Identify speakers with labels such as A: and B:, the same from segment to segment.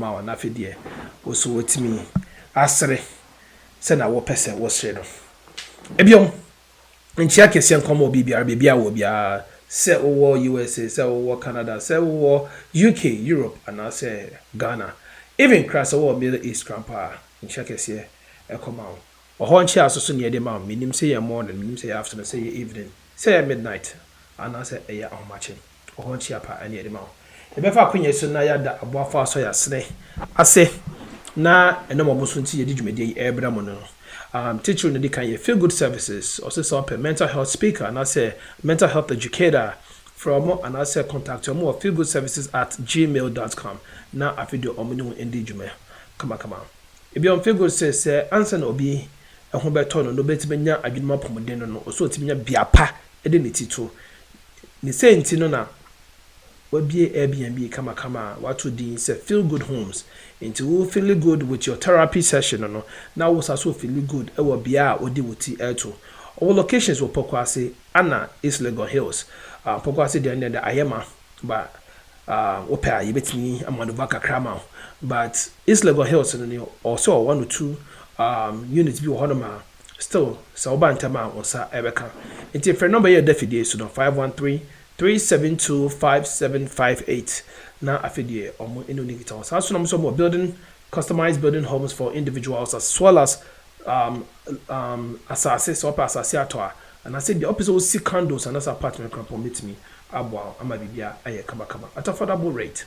A: ama na afidie wo so wotimi asere se na wo pese wo sere no ebiom nchia kese nkomo bibia wo bia se wo USA se wo Canada se wo UK Europe and say Ghana even cross wo Middle East grandpa nchia kese ekoma ho nchia asoso ne de ma minim say ya morning minim say afternoon say evening say midnight and say eya ahomache ho nchia pa ane de ma e be fa akonya so na ya da aboafa so ya sene ase na eno moboso nti ye di dwumede ebra mo no teacher no can feel good services also so mental health speaker and I say mental health educator from and I say contact your more feel good services at gmail.com now I video omunu indi dwuma kama ebi on feel good say answer no obi ehun beto no betimenya adwuma pomoden no so otimenya biapa ede ne tito ni say nti no na wabie Airbnb kama watu din say feel good homes into will feel good with your therapy session no now was also feel good e will bia odi wuti eto all locations will pokwase ana East Legon Hills pokwase the end ayema but opa yebetini amanuva kakrama but East Legon Hills no also one or two units bi honoma still so bantama osa ebeka into for number here defide so 513-372-5758 na afidie omo eno nikita so aso no more building customized building homes for individuals as well as asase so asase atwa and I said the opposite was 6 condos and as apartment crop meet me abwa ama bibia aye kama at affordable rate.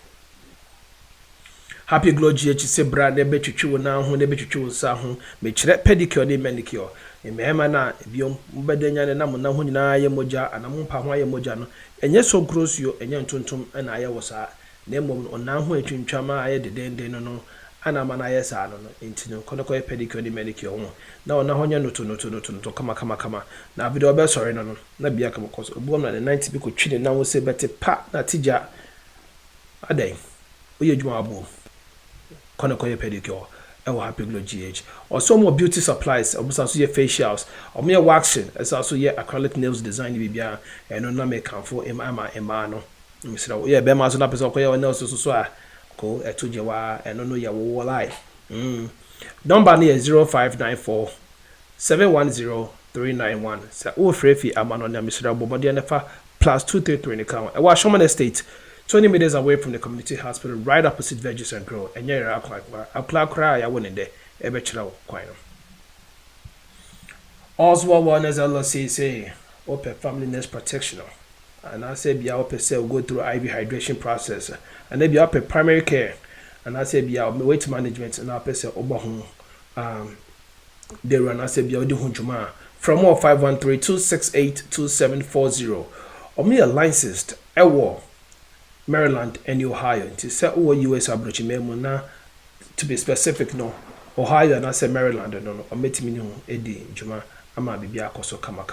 A: Happy Glow GH se bra na betwetwe na ho na betwetwe sa ho me kire pedicure na manicure e mehema na biom mbedanya ne nam na ho nyina ye moja anam mpa ho aye moja no enye so krosio enye ntontom na aye wo sa na mom ona ho atwintwama aye dedenden no ana ma na aye sa no ntino kono pedicure na manicure ho na ona ho nya noto kama na video be sorry no na bia kama koso obuom na 90 bi ko twine na wo se bete pa na tija adai oye dwuma abo kono pedicure ewo Happy Glow GH or some more beauty supplies also ye facials or me waxing as also ye acrylic nails design bibia and no make am for ema no misra ye be ma so na person ko ye nails so a ko etoje wa and no ye wo lie number near 0594 710 sa o frefi amano na misra bomode na fa +233 in account e wa Shoman Estate 20 meters away from the community hospital, right opposite Veggies and Grow. And you're a cry, I wouldn't there, ever chill quite. Oswald Warner's LLC say, Open Family Nest Protection. And I say, be out per go through IV hydration process. And they be up primary care. And I say, be out weight management. And I say, Obahun. They run, I say, be out the Hunjuma. From 513-268-2740. Or me a licensed, Maryland and Ohio. To say all US abrochi memo na to be specific no Ohio and I say Maryland no or metimi no edi juma ama bibia akoso kama.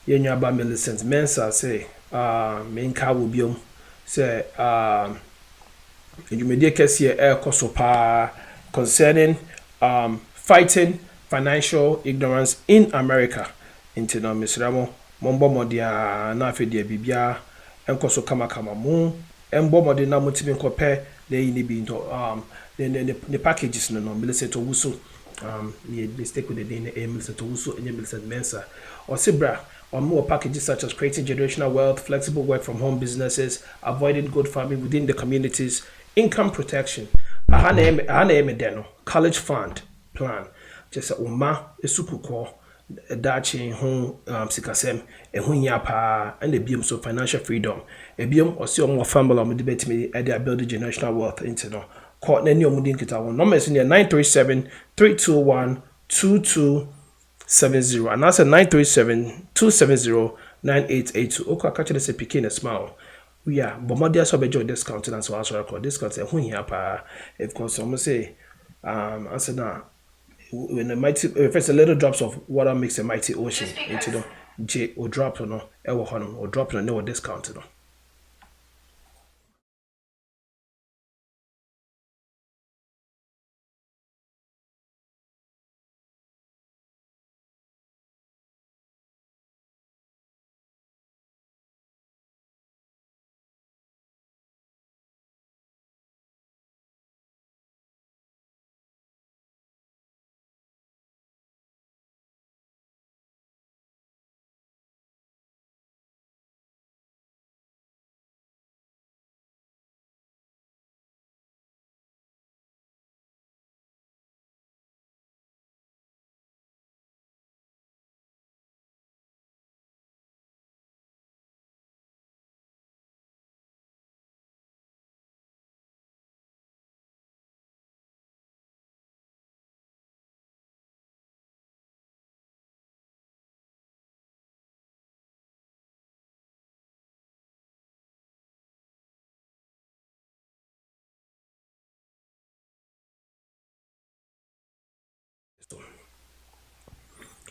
A: Yenya ba Millicent Mensa say menka wo biom say edwumede kese akoso pa concerning fighting financial ignorance in America into no misramo mombo modia na afede bibia enkoso kama mu embo mode na mutimi nkope na yini bi into the packages no Millicent Owusu the mistake with the name Millicent Owusu and Millicent Mensa or Sibra or more packages such as creating generational wealth, flexible work from home businesses, avoiding good farming within the communities, income protection, deno college fund plan just uma esukuko dachi ho sikasem ehunya pa and the biom so financial freedom ebiom osi omo family omo debate me e dey build generational wealth into no call na ni omo din kita won number is near 937-321-2270 and that's 937-270-9882 okwa catch the say pikin a smile we are bomodia so bejo discount and so also record discount ehunya pa of course omo say answer na when the mighty first a little drops of water makes a mighty ocean into the J or drop no or drop no discount no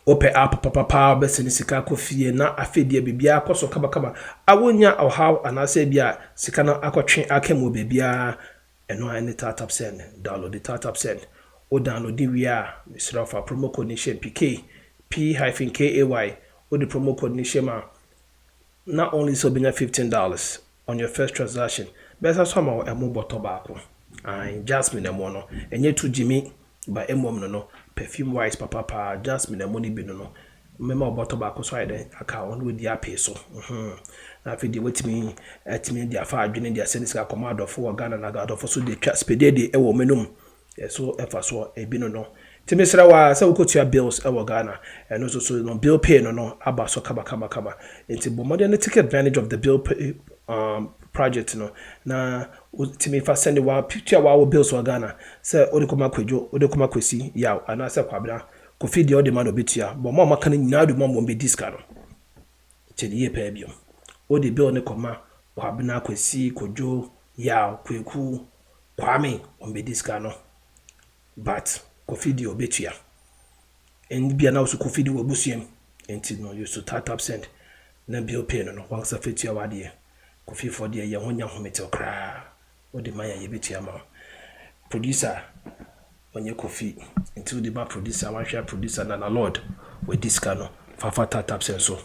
A: ope app papa bese ni sika kofie na afedie bibia akoso kaba awonya ohaw anase bia sika na akotwe akemu bibia eno any tap send download the tap send o download the wia misra for promo code ni PK P-KAY o the promo code ni shema not only so being $15 on your first transaction besa somehow a mo bottle baako Jasmine emono enye to Jimmy by emom no perfume wise papa Jasmine money bi no mema bottle baako so ide account with their pay so na fi di wetimi atimi dia fa adwene dia sense command of for Ghana na God of so de twa spede de ewo menum so efa so ebi no timisra wa sa ukotua bills ewo Ghana and also so no bill pay no aba so kaba enti bomode na take advantage of the bill pay, project no na timi fa send wa picture wa bills wa Ghana say odekoma kwadwo odekoma kwesi yaw ana say kwabra kofi de ode man obetua bo ma maka nyina do mo be discount no chedi ye pa bio odi bill ne koma kwabna kwesi kwadwo yaw kweku kwame on be discount no but kofi de obetua en bia na so kofi de obusuam enti no you so tap send na bill pay no once afetua wade kofi for de ye honya homete okra odi maya ye betua ma producer onye kofi enti the ba producer one share producer na Lord we discount no fafa tap send so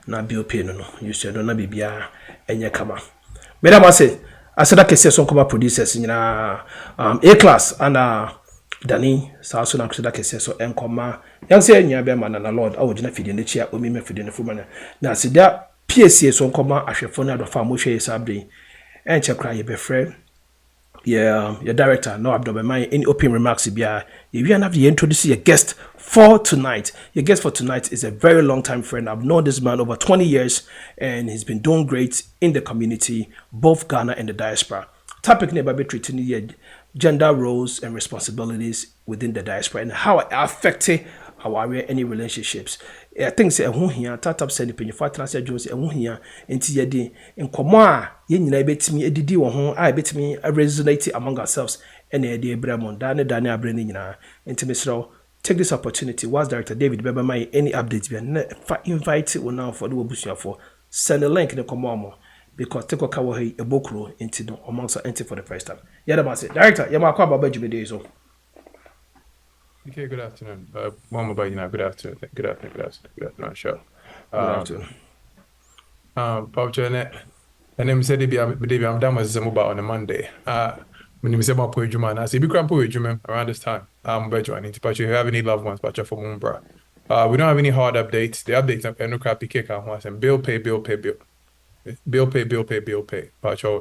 A: na bill pay no you said no na bibia enye kama madam ase aseda kese so koma producers nyina A class and Dani sa so na kuseda kese so enkoma yanse nya be man na Lord awogina fidie ne chia omi me fidie ne fuma na aseda PSA so nkoma ahwefo na adofa mo hwe sabre enche kra ye be friend your director no abdobemai any open remarks bia if you have to introduce your guest for tonight. Your guest for tonight is a very long time friend. I've known this man over 20 years and he's been doing great in the community, both Ghana and the diaspora. Topic never be treating gender roles and responsibilities within the diaspora and how it affected our any relationships. I think say ehun hia tatap send penye fa transfer Jones ehun hia enti ye de enkomo a ye nyina betimi edidi wo ho a betimi resonate among ourselves and e de ebremon dane abre ni nyina enti mesro take this opportunity was director David Beba my any updates be invite we now for the obusia for send a link in the komo because take oka wo he ebokro enti no amongst enti for the first time yeah that say director yeah ma kwa baba jumede so.
B: Okay, good afternoon. Good afternoon. Good afternoon, sure.
A: Good afternoon.
B: Paucho, and then said, I'm done with some about on a Monday. When you say about Poejuma, I say, be grand Poejuma around this time. I'm better. I need to, but you have any loved ones, but you're from Umbra. We don't have any hard updates. The updates of Enocrappy kick out once and bill pay. But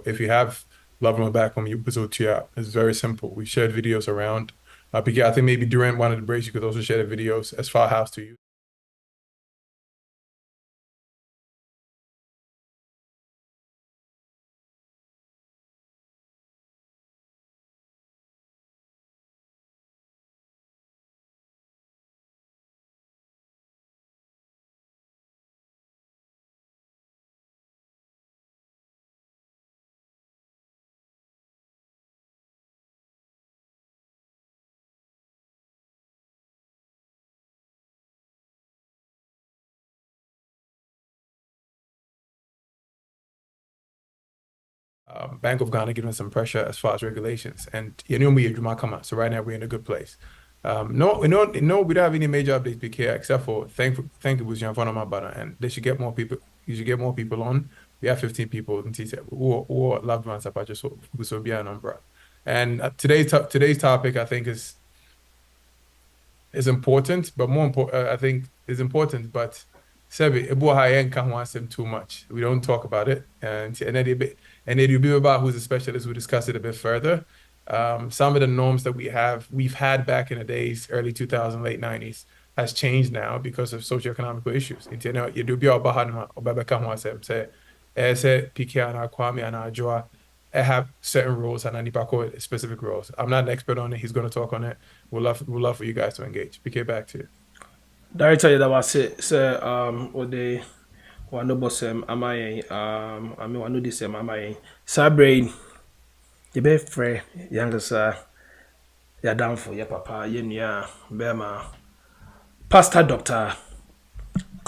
B: if you have loved one back home, you put it it's very simple. We shared videos around. I think maybe during one of the breaks, you could also share the videos as far house to you. Bank of Ghana giving us some pressure as far as regulations, and so right now we're in a good place. No, we don't have any major updates BK except for thank you was your phone button, and they should get more people. You should get more people on. We have 15 people in who loved ones about just who so be a number. And today's topic I think is important, but more important I think is important, but Sebi, too much. We don't talk about it, and then you'll be about who's a specialist. We'll discuss it a bit further. Some of the norms that we've had back in the days, early 2000s, late 90s, has changed now because of socioeconomic issues. You do be about say PK and Kwame and Joa have certain roles and Anipako specific roles. I'm not an expert on it. He's going to talk on it. We'll love for you guys to engage. PK, back to you.
A: Director that was say ode wano bosem amaye ami wano disem amaye sabrain ye be frɛ youngster ya down for ya papa ye nua be ma pastor doctor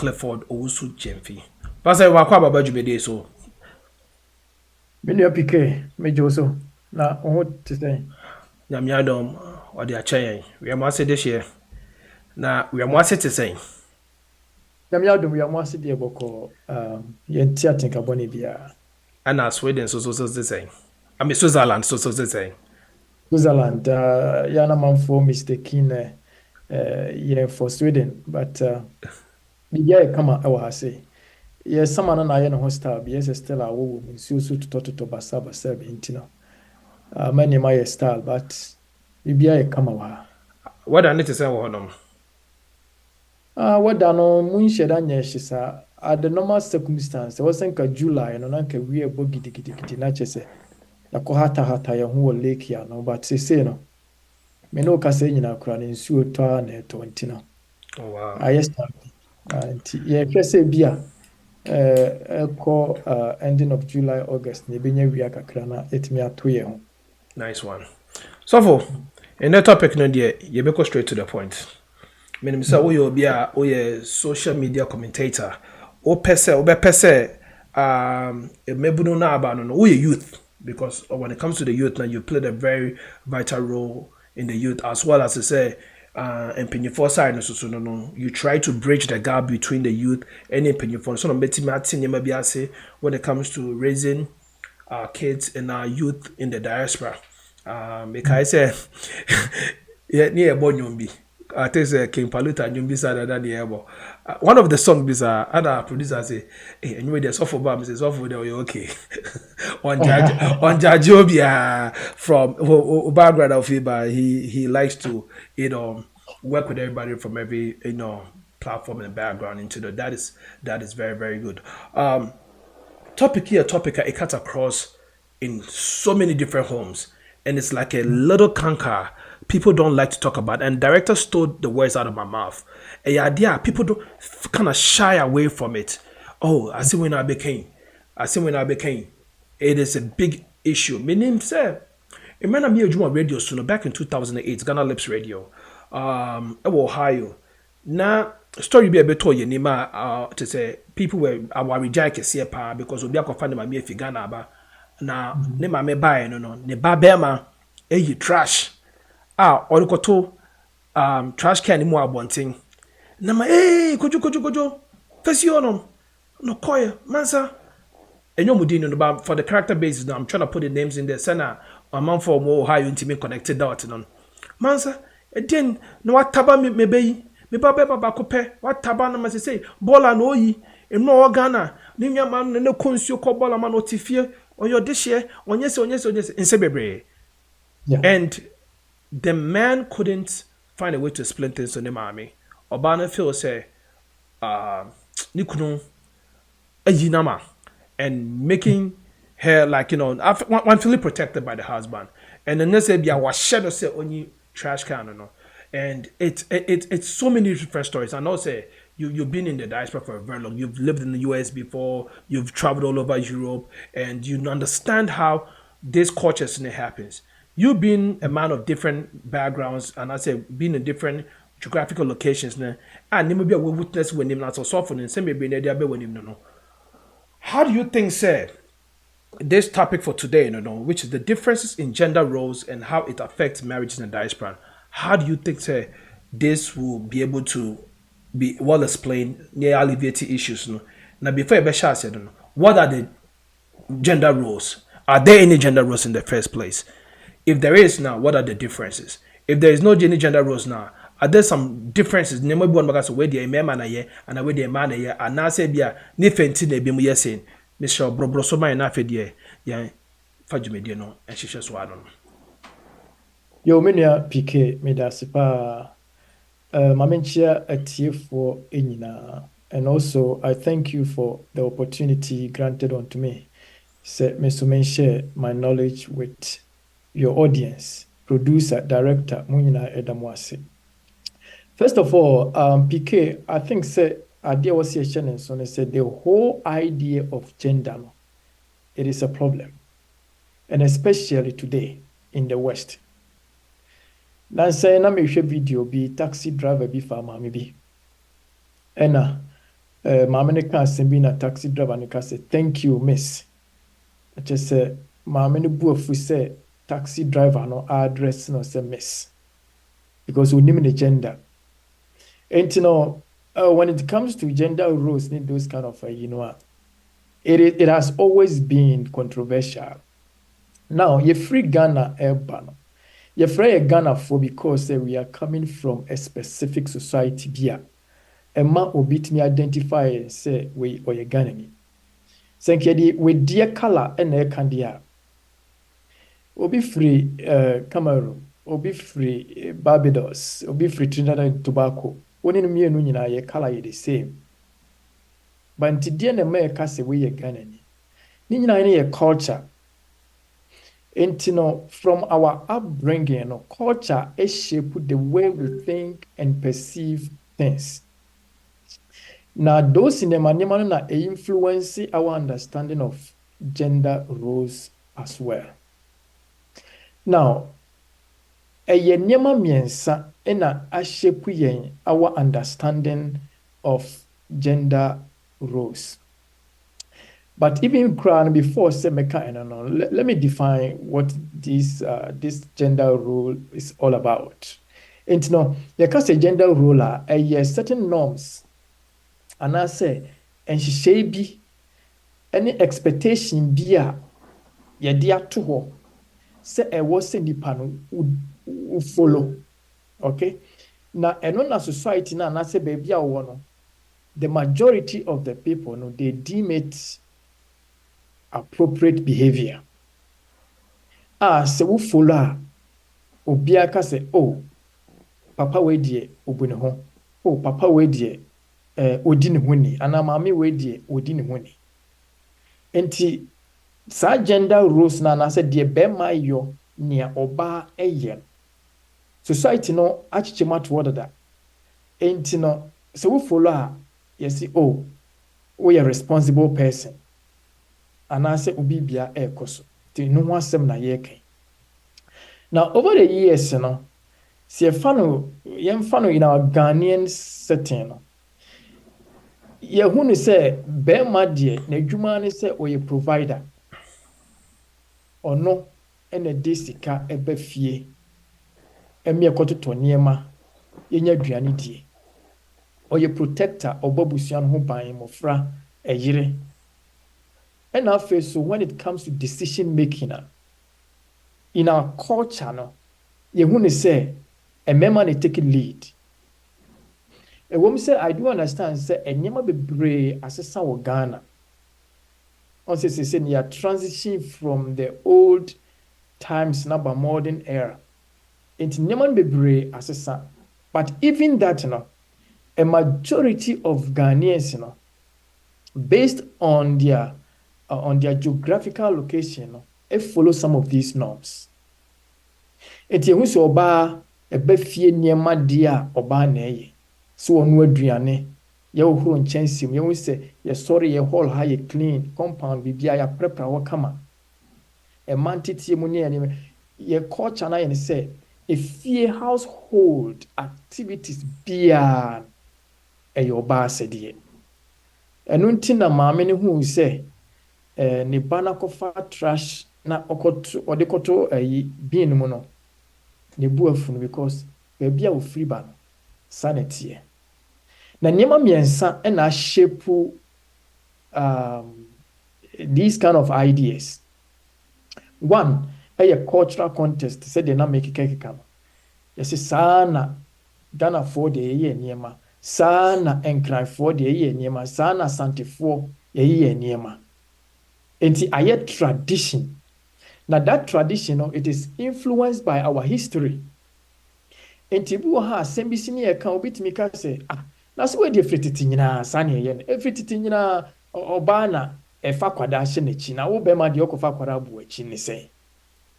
A: Clifford Owusu Jemfi. Pastor wakwa baba jumede so.
C: Many PK, Major so. Now, what to say?
A: Nyame adom ode akyɛn. We am ase this year. Na we am ase to say.
C: Yamiadum, we are more city boko, yentia think about Bia.
A: Ana Sweden so the same. I mean Switzerland so the same.
C: Switzerland, Yana man for mistaking, yeah, for Sweden, but, yeah, come on, I say. Yes, someone and I in a hostel, yes, still a woman, so to Basaba, intino. Many my style, but Bia come away.
A: What I need to say honum.
C: What no moon shed on yes, at the normal circumstance, I wasn't a July and an anka we a boggy dikiti natchez. Na kohata hata ya huo lake ya no, but say no. Me no kase nyina kura ne nsuo twa na eto ntina.
A: Oh wow.
C: Ayesta. Nti ye hwese bia ending of July August ne benya wia kakra na etimi ato ye ho.
A: Nice one. So for in that topic no there, you be go straight to the point. Meaning say we be a social media commentator. O pese mebuno na aba no we youth, because when it comes to the youth now you played a very vital role in the youth, as well as to say and Penny4 side so no you try to bridge the gap between the youth and Penny4. So no maybe say when it comes to raising our kids and our youth in the diaspora. Because I say yeah near Bonyombi. I think King Paluta Nyumbi side than the ebo. One of the songs is other producer say, hey, anyway, there's off of bam, says off with you okay. on Jajobia from background of Iba, he likes to, work with everybody from every platform and background into that is very, very good. Topic it cuts across in so many different homes, and it's like a little canker people don't like to talk about, and director stole the words out of my mouth. A idea people don't kind of shy away from it. Oh, I see when I became. It is a big issue. My name said, a man I'm here doing radio soon back in 2008, Ghana Lips Radio, Ohio. Now story be a bit told you nima to say people were our reject here pa because we are find my me fi Ghana ba na ne ma me buy no ne ba bema eyi trash orikoto trash can mu abonten na ma kojo fesi ono no koye mansa enyo mudin no ba for the character basis now I'm trying to put the names in there sana among for more high intimate connected dot no mansa edin no wataba me beyi me baba kope wataba na ma say bola no yi eno Ghana ni nyama no ne konsuo ko bola ma no tifie oyo this year onyese nse bebre. And the man couldn't find a way to explain things to the mommy. Obana feel say nikunu ayinama and making her like one feeling protected by the husband. And then they say be our shadow say only trash can no. And it's so many different stories. And also you've been in the diaspora for very long. You've lived in the US before, you've traveled all over Europe, and you understand how this culture happens. You've been a man of different backgrounds, and I say being in different geographical locations now. And maybe I will witness when him not so often and same maybe when him no. How do you think, sir, this topic for today, which is the differences in gender roles and how it affects marriages in the diaspora? How do you think, sir, this will be able to be well explained, near alleviate issues? Now, before I said, what are the gender roles? Are there any gender roles in the first place? If there is now, what are the differences? If there is no any gender roles now, are there some differences? Nemo bi because where the man na ye and where the man na ye and now say bia ne fenti na bi mu ye saying Mr. Brobro so man na fe de ya fadwumedie no ehhehwe so ano.
C: Yo menua PK medasipa mamenchia atiefo enyina, and also I thank you for the opportunity granted unto me. Say me so share my knowledge with your audience, producer, director, munyina edamwase. First of all, PK, I think say idea was here and so they said the whole idea of gender, it is a problem, and especially today in the West. Now say na me share video be taxi driver be farmer maybe, and maame no ka asɛm bi na taxi driver no ka sɛ thank you miss ɛkyɛ sɛ maame no bu afu sɛ taxi driver no address no sɛ miss because onim ne gender nti no when it comes to gender roles ne those kind of it has always been controversial now yɛfiri Ghana ɛba no yɛfrɛ yɛ Ghanafoɔ because we are coming from a specific society bi a ɛma obi tumi identify sɛ wei ɔyɛ Ghanani sɛ nka yɛde wedeɛ color ɛna ɛka deɛ a obi firi Cameroon obi firi Barbados obi firi Trinidad and Tobago wɔne no mmienu nyinaa yɛ color yɛ the same but nti deɛ na ɛma yɛka sɛ wei yɛ Ghanani ne nyinaa ne yɛ culture nti no from our upbringing no culture shape the way we think and perceive things. Now, those in the manner na influence our understanding of gender roles as well. Now, ɛyɛ nneɛma mmiɛnsa na shape yɛn our understanding of gender roles. But even before let me define what this gender role is all about. And no, yɛka sɛ gender role a certain norms anaasɛ nhyehyɛe bi ne expectation bi a yɛde ato hɔ sɛ ɛwɔ sɛ nipa no follow. Okay? Na ɛno na society na anaasɛ baabi a wɔwɔ no, the majority of the people no, they deem it appropriate behavior. Sɛ wo follow a obiara ka sɛ oh papa wei deɛ obu ne ho oh papa wei deɛ odi ne ho ni anaa maame wei deɛ odi ne ho ni nti saa gender roles na anaasɛ deɛ bɛrima yɔ nea ɔbaa yɛ society no akyekyɛ mu ato hɔ dada nti no sɛ wo follow a yɛsi oh woyɛ responsible person anaasɛ obi bia ɛrekɔ so nti no ho asɛm na yɛreka. Now over the years no sɛ yɛmfa no in our Ghanaian setting no yɛhu no sɛ bɛrima deɛ n'adwuma ne sɛ ɔyɛ provider ɔno ɛna de sika ɛba fie ɛmi ɛkɔtotɔ nneɛma yɛnya aduane die ɔyɛ protector ɔbɔ busua no ho ban mmɔfra ɛyere ɛna afei so when it comes to decision making in our culture no yɛhu no sɛ mmarima na take lead. A woman said, I do understand, say, and never be brave as a son of Ghana. Also, say, you are transitioning from the old times now, by modern era. It never be brave as a son. But even that, a majority of Ghanaians, based on their geographical location, they follow some of these norms. It is oba a befie nneɛma deɛ a ɔbaa na ɛyɛ so ɔno aduane yɛwohoro nkyɛnse mu yɛhu sɛ yɛsɔre yɛ hall ha yɛ clean compound biribiara yɛaprɛprɛ hɔ kama ɛma nteteɛ mu ne yɛ culture no ayɛ ne sɛ efie household activities biara ɛyɛ ɔbaa sɛdeɛ ɛno nti na maame no huu sɛ ne ba no akɔfa trash na ɔde kɔto bin mu no ne bu afu no because baabi a ofiri ba no sanity na nneɛma mmiɛnsa na shape these kind of ideas. One a cultural context said they na make keka no yɛsɛ saa na Ghanafoɔ deɛ yɛyɛ nneɛma saa na Nkranfoɔ deɛ yɛyɛ nneɛma saa na Asantefoɔ yɛyɛ nneɛma nti ayɛ tradition. Now that tradition, it is influenced by our history. And Tibu ha sembisini eka obitimi ka say na so we dey frititi nyina sane ye no efrititi nyina oba na efa kwada hye n'echi na wo be ma de okofa kwada bu echi ne say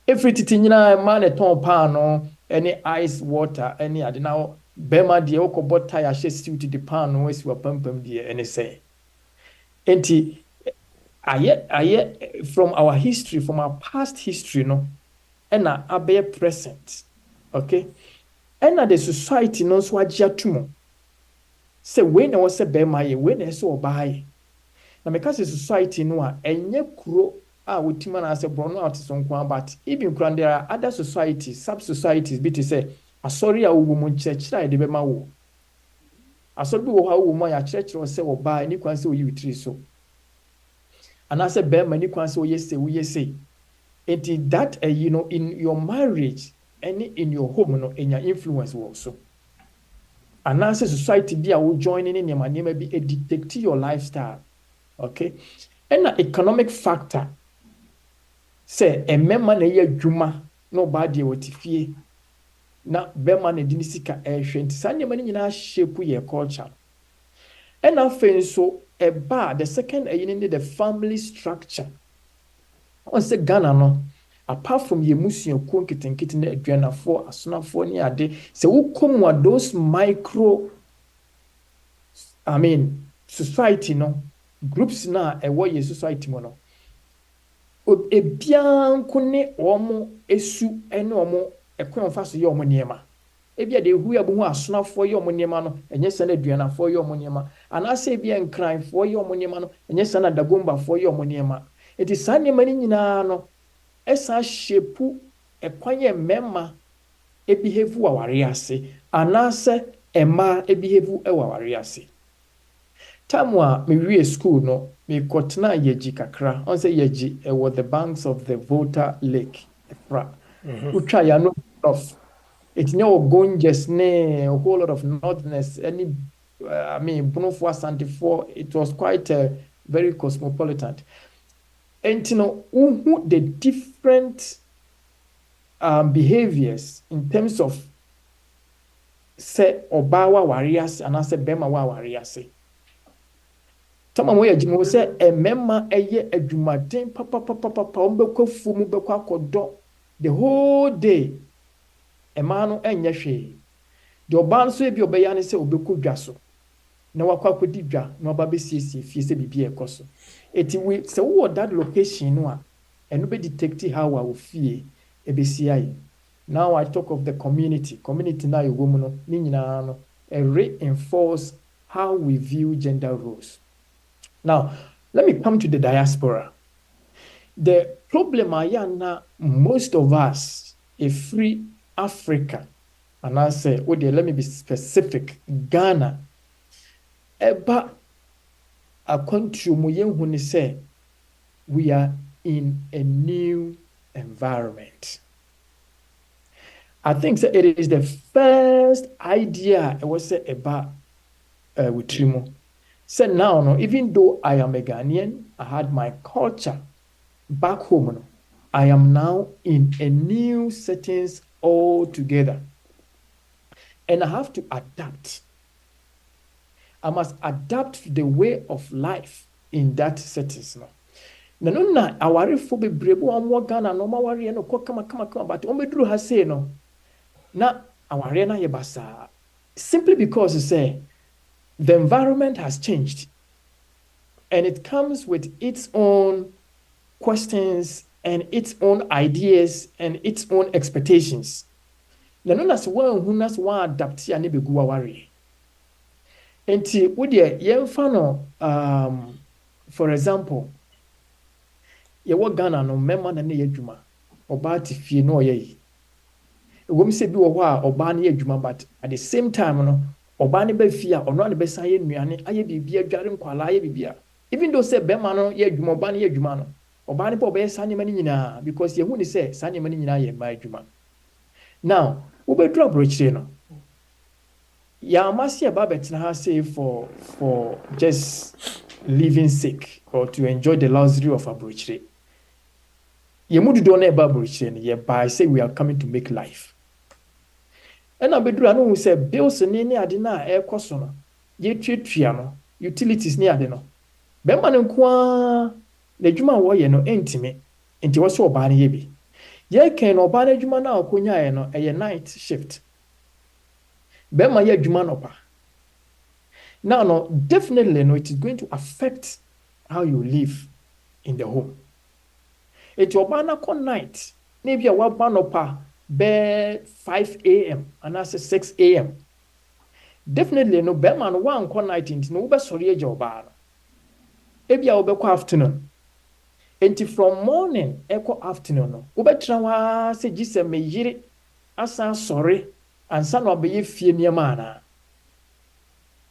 C: efrititi nyina ma ne ton pan no any ice water any ade na be ma de okobọ tire hye stew to the pan no esi wa pampam de any say enti from our history, from our past history, and our present, okay, and the society knows what jatumo. Say when na was say bema ye when na so obaye na meka say society no a enye kuro a wotima na say brono out so nko but even kran there are other societies sub societies bi to say asori a wo mu nkyerɛkyerɛ a de bema wo asori bi wo ha wo mu ya kyerɛkyerɛ say obaye ni kwan say oyi witiri so ana say bema ni kwan say oye say it that you know in your marriage and in your home no enya influence wo so ana say society bi a wo join in nema bi dictate your lifestyle. Okay, and an economic factor say a member na ye adwuma no bad ye wotifie na bema na di sika ehwe nti sanye mani nyina shape your culture and afei so the second you the family structure on say Ghana no apart from ye musuakuo nketenkete na aduanafo asonafo ne ade say wo those micro society no groups na ewo ye society mo no ebian ko ne omo esu ene omo ekwan fa so ye omo niema ebia de hu ya bu hu asonafo ye omo niema no enye se na aduanafo ye omo niema ana se ebia nkranfo ye omo niema no enye se na dagombafo ye omo niema eti sa niema ni nyina no esa shepu ekwan ye memma ebehave wa ware ase ana se ema ebehave e wa ware ase. Tamwa me wie school no me kotna yeji kakra on say yeji was the banks of the Volta Lake efra utwa ya no off it no gonjes ne a whole lot of northerners any Brunofo Asante it was quite very cosmopolitan and you know who the different behaviors in terms of say obawa warriors and I say bema wa warriors. Tama mo yajimo se emema eye adwumaden papa ombekwa fumu bekwa kodo the whole day ema no enye hwe de oba nso ebi obeya ne se obekọ dwa so na wakwa akodi dwa na oba besiesie fie se bibie ekoso eti we se wo that location no a eno be detect how our fie ebesiai. Now I talk of the community na yo mu no ni nyina no reinforce how we view gender roles. Now, let me come to the diaspora. The problem ayana most of us, a free Africa, and I say, oh dear, let me be specific, Ghana, eba a country who say we are in a new environment. I think so it is the first idea I was say about with Trimo. So now, no, even though I am a Ghanaian, I had my culture back home. No, I am now in a new settings altogether. And I have to adapt. I must adapt to the way of life in that settings. No, na aware fo bebrebo amwo Ghana no maware no ko kama but o meduru ha say no na aware na ye basa simply because say the environment has changed and it comes with its own questions and its own ideas and its own expectations. Na no nas one who nas one adapt ya ne begu aware. Enti wo de yemfa no for example ye wo Ghana no mema na ne yadwuma oba ti fie no oye ewom se bi wo ho a oba ne yadwuma but at the same time no oba ne ba fie a ono ne be san ye nnuane aye bibia adware nkwala aye bibia even though say bema no ye adwuma oba ne ye adwuma no oba ne ba oba ye san ne mani nyina because ye hu ni say san ne mani nyina ye ba adwuma. Now wo be drop brochire no ya amasi eba betena ha say for just living sake or to enjoy the luxury of a brochire. Ye mudu do na eba brochire no ye by say we are coming to make life. And abedura no say bills ni ade na e koso no ye twetwea no utilities ni ade no be ma nko na adwuma wo ye no entime enti wo so oba ne ye bi ye ken no oba na adwuma na akonya ye no e night shift be ma ye adwuma no pa now no definitely no it is going to affect how you live in the home. Enti oba na ko night na bia wa ba no pa be 5 a.m. and I say 6 a.m. definitely no bɛrima no wankɔ night nti no wobɛsɔre agya ɔbaa no ebia wobɛkɔ afternoon enti from morning ɛkɔ afternoon no wobɛtena hɔ ara sɛ gye sɛ meyere asan sɔre ansa na ɔbɛyɛ fie nneɛma anaa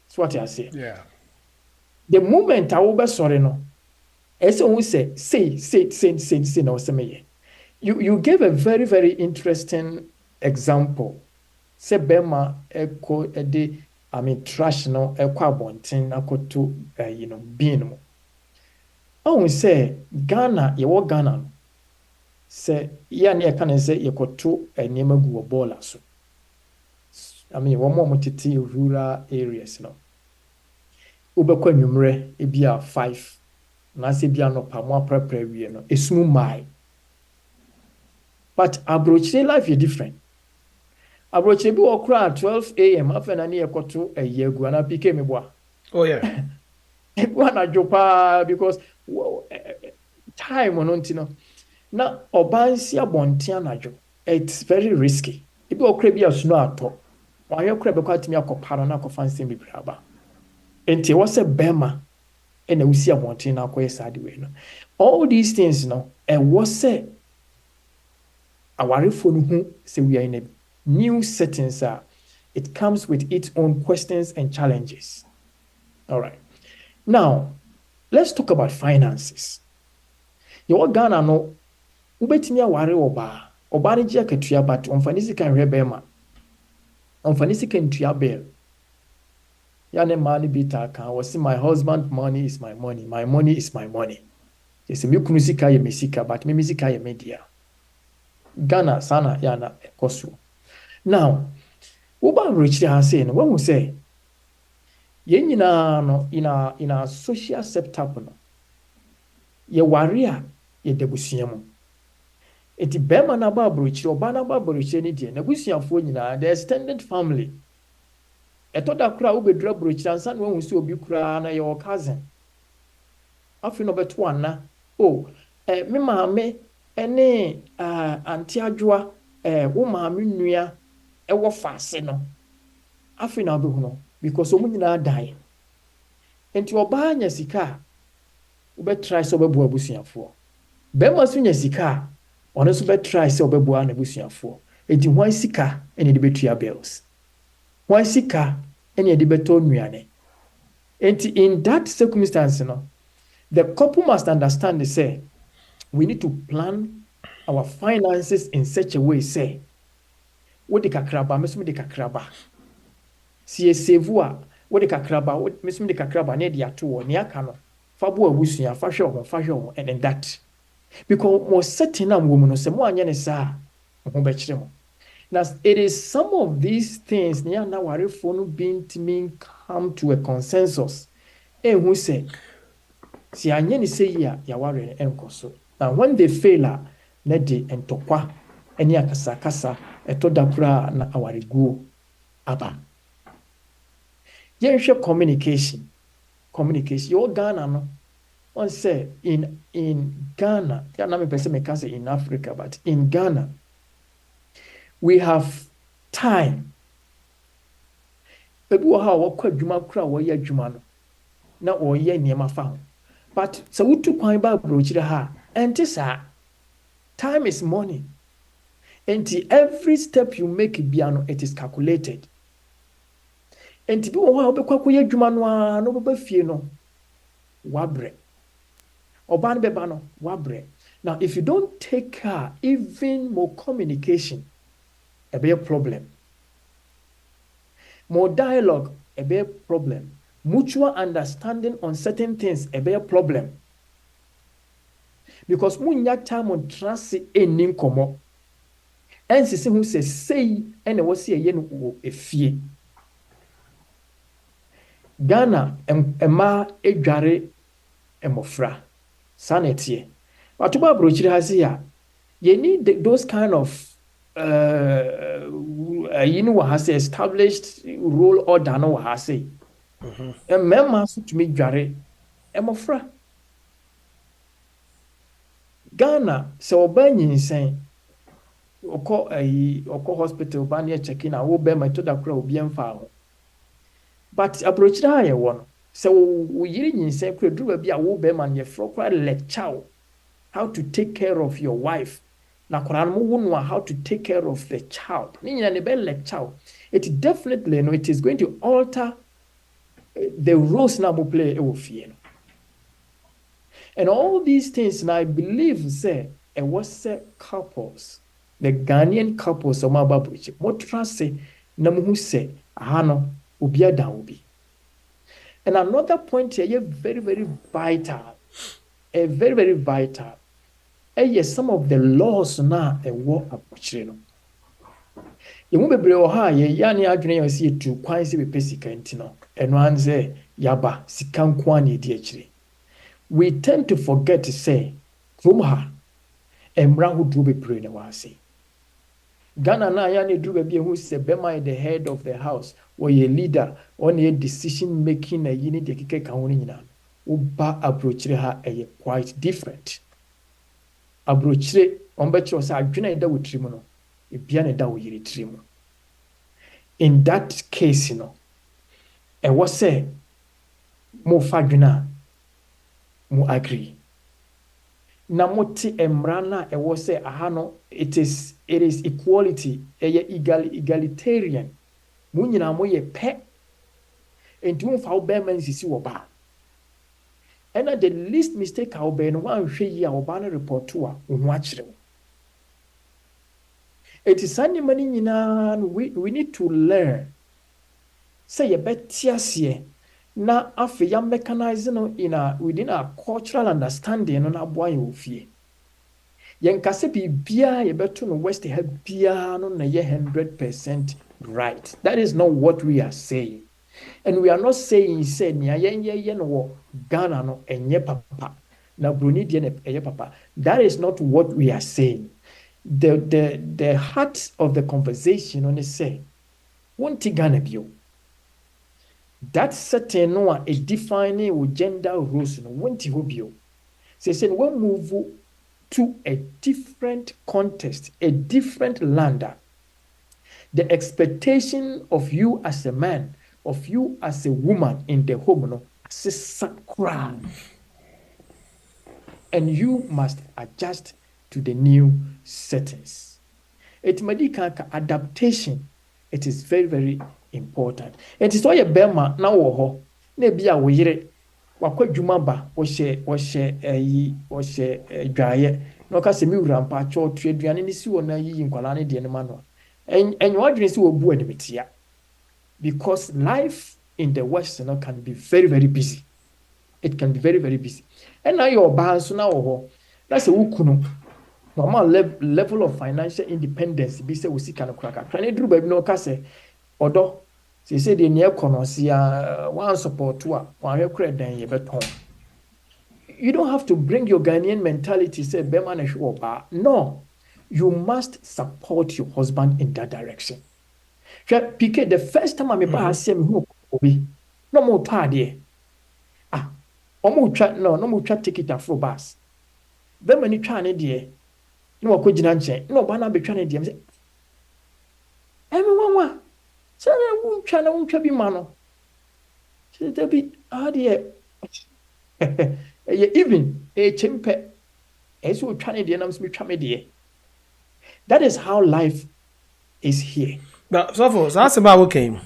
C: so what I say
A: Yeah.
C: the moment a wobɛsɔre no ɛsɛ ohun sɛ say na ɔsɛ meyɛ you gave a very very interesting example sɛ bɛrima ɛkɔ ɛde trash no ɛkɔ abɔnten akɔto bin mu ɔhun sɛ Ghana yɛwɔ Ghana no sɛ yɛa ne yɛka ne sɛ yɛkɔto nneɛma gu wɔ bɔɔla so wɔn a tete rural areas no wobɛkɔ anwummerɛ ebi a 5 naasɛ bi anɔpa mo aprapra wie no esum mmaa but aburokyire life yɛ different aburokyire bi wɔ koraa 12 a.m. afɛ na ne yɛkɔto agu anaa pk mi boa
A: Oh yeah.
C: ebi anadwo paa because time no nti no na ɔbaa nsi abɔnten anadwo it's very risky ebi wɔ koraa bi a sunu atɔ wɔayɛ koraa bɛkɔ atumi akɔpa no na akɔfa nsɛm bebree aba nti ɛwɔ sɛ bɛrima ɛna wosi abɔnten na akɔyɛ saa de wei no all these things no ɛwɔ sɛ awarefo no hu sɛ we are in a new settings it comes with its own questions and challenges all right now let's talk about finances yɛwɔ Ghana no wobɛtumi aware ɔbaa no gye akatua but ɔmfa ne sika nhwɛ bɛrima ɔmfa ne sika ntua bill ya ne mmaa no bi taa ka wɔsi my husband money is my money my money is my money yɛsɛ me kunu sika yɛ me sika but me sika yɛ me dea Ghana sana ya na ɛkɔ so now woba aburokyire ha sei no wahu sɛ yɛn nyinaa no in our social setup no yɛware a yɛda busua mu eti bɛrima no aba aburokyire ɔbaa no aba aburokyire ne deɛ n'abusuafoɔ nyinaa the extended family ɛtɔ da koraa wobɛduru aburokyire ansa na wahu sɛ obi koraa na yɛwɔ cousin afei na ɔbɛto ana me maame ɛne anti adwoa wo maame nnua ɛwɔ faase no afei na wobɛhu no because ɔmo nyinaa dan nti ɔbaa nya sika a wobɛtry sɛ ɔbɛboa abusuafoɔ bɛrima so nya sika a ɔno nso bɛtry sɛ ɔbɛboa n'abusuafoɔ nti hwan sika ɛne de bɛtua bills hwan sika ɛne de bɛtɔ nnuane nti in that circumstance no the couple must understand say we need to plan our finances in such a way say wode kakraba mesum de kakraba sie sevu a wode kakraba mesum de kakraba na de ato wo ne aka no fa bo abusua fa hwɛ ho and then that because more certain am wo mu no sɛ mo anya ne saa ho bɛkyerɛ mo now it is some of these things ne na warefo no bintimi come to a consensus who say si anya ne sɛ yi a yaware enko so now when they fail na de entokwa ani akasa eto da kura na awareguo aba yɛhwɛ communication your Ghana no on say in Ghana ya na me pese me ka say in Africa but in Ghana we have time ebi wɔ ha wɔkɔ adwuma kura wɔyɛ adwuma no na wɔyɛ nneɛma fa ho but sɛ wotu kwan ba aburokyire ha ɛnte saa time is money and every step you make biano it is calculated and bi wo ha obekwa koyɛ adwuma no a no beba fie no wabre oba no beba no wabre now if you don't take care even more communication a be a problem more dialogue a be a problem mutual understanding on certain things a be a problem because munya time on trust enin komo ensisi hu se sei ene wo se ye no wo efie Ghana ema edware emofra sanete watoba abrochire hase ya you need those kind of you know has established role order no hase mema so tumi dware emofra Ghana se oba nyinsen oko hospital ba na check in a wo be ma to da kra obi emfa ho but approach that I want. So we in say could do be a wo be man ye fro kwa lecture how to take care of your wife. Na koran mo wonu how to take care of the child. Ni nyina ne be lecture. It definitely no it is going to alter the roles na mo play e wo fie no. And all these things, and I believe, say, it was couples, the Ghanaian couples, of my babu, what trust say, Namu say, Ahano, Ubia Daubi. And another point here, very, very vital, very, very vital. Yes, some of the laws now a war approaching. You won't be brave or high, yani agony, see to quite be pesica, and one say, Yaba, Sikam Kwani, DHD. We tend to forget to say, Krumha, Embra who do be praying awasi. Ghana na yani do be who say Bema the head of the house, or a leader, on a decision making a unit de kike kaunina. Uba approachre ha a quite different. Approachre on bet was a juna da with trimono, a piano da with trimo. In that case, you know, and what say more faguna. Mo agree. Na moti emrana e wo say ahano it is equality egalitarian. Mo nyina mo ye pe. Enti mo fa wo be man sisi wo ba. And the least mistake how be no wan hwe yi a wo ba no report to a wo ho akire. It is any money nyina we need to learn. Say ye betiasie. Na afi ya mechanize no within our cultural understanding no na boy ofie. Yen kase bibia ye beto no west have bia no na ye 100% right. That is not what we are saying. And we are not saying say nia yen no Ghana no enye papa. Na Bruni die enye papa. That is not what we are saying. The heart of the conversation on is say, won't Ghana bio? That certain no a defining with gender roles no won't you. Say when move to a different context, a different land. The expectation of you as a man, of you as a woman in the home, no, as a sacral. And you must adjust to the new settings. It may be adaptation. It is very, very important. It is why a bema na wo ho na bia wo yire wakwa dwuma ba wo hye dwaye na ka se mi wura mpa cho tu aduane ni si wo na yi nkwala ne de ne ma no enyo adwene si wo bu animetia because life in the west can be very, very busy. It can be very, very busy. And now your ba so na wo ho that's a wukunu normal level of financial independence be say we see kan kraka try na duru ba bi no ka se odo say the near konosia one support to one credit then you beton. You don't have to bring your Ghanaian mentality say Bema na show ba. No, you must support your husband in that direction. PK the first time I ba see me who obi no more tade no more try ticket afro bus. Bema ni twa ne de no akogina nche no ba na be twa ne de say everyone so won't try be mano. There be even a chimpe as we try to that is how life is here.
A: Now, so that's about what came.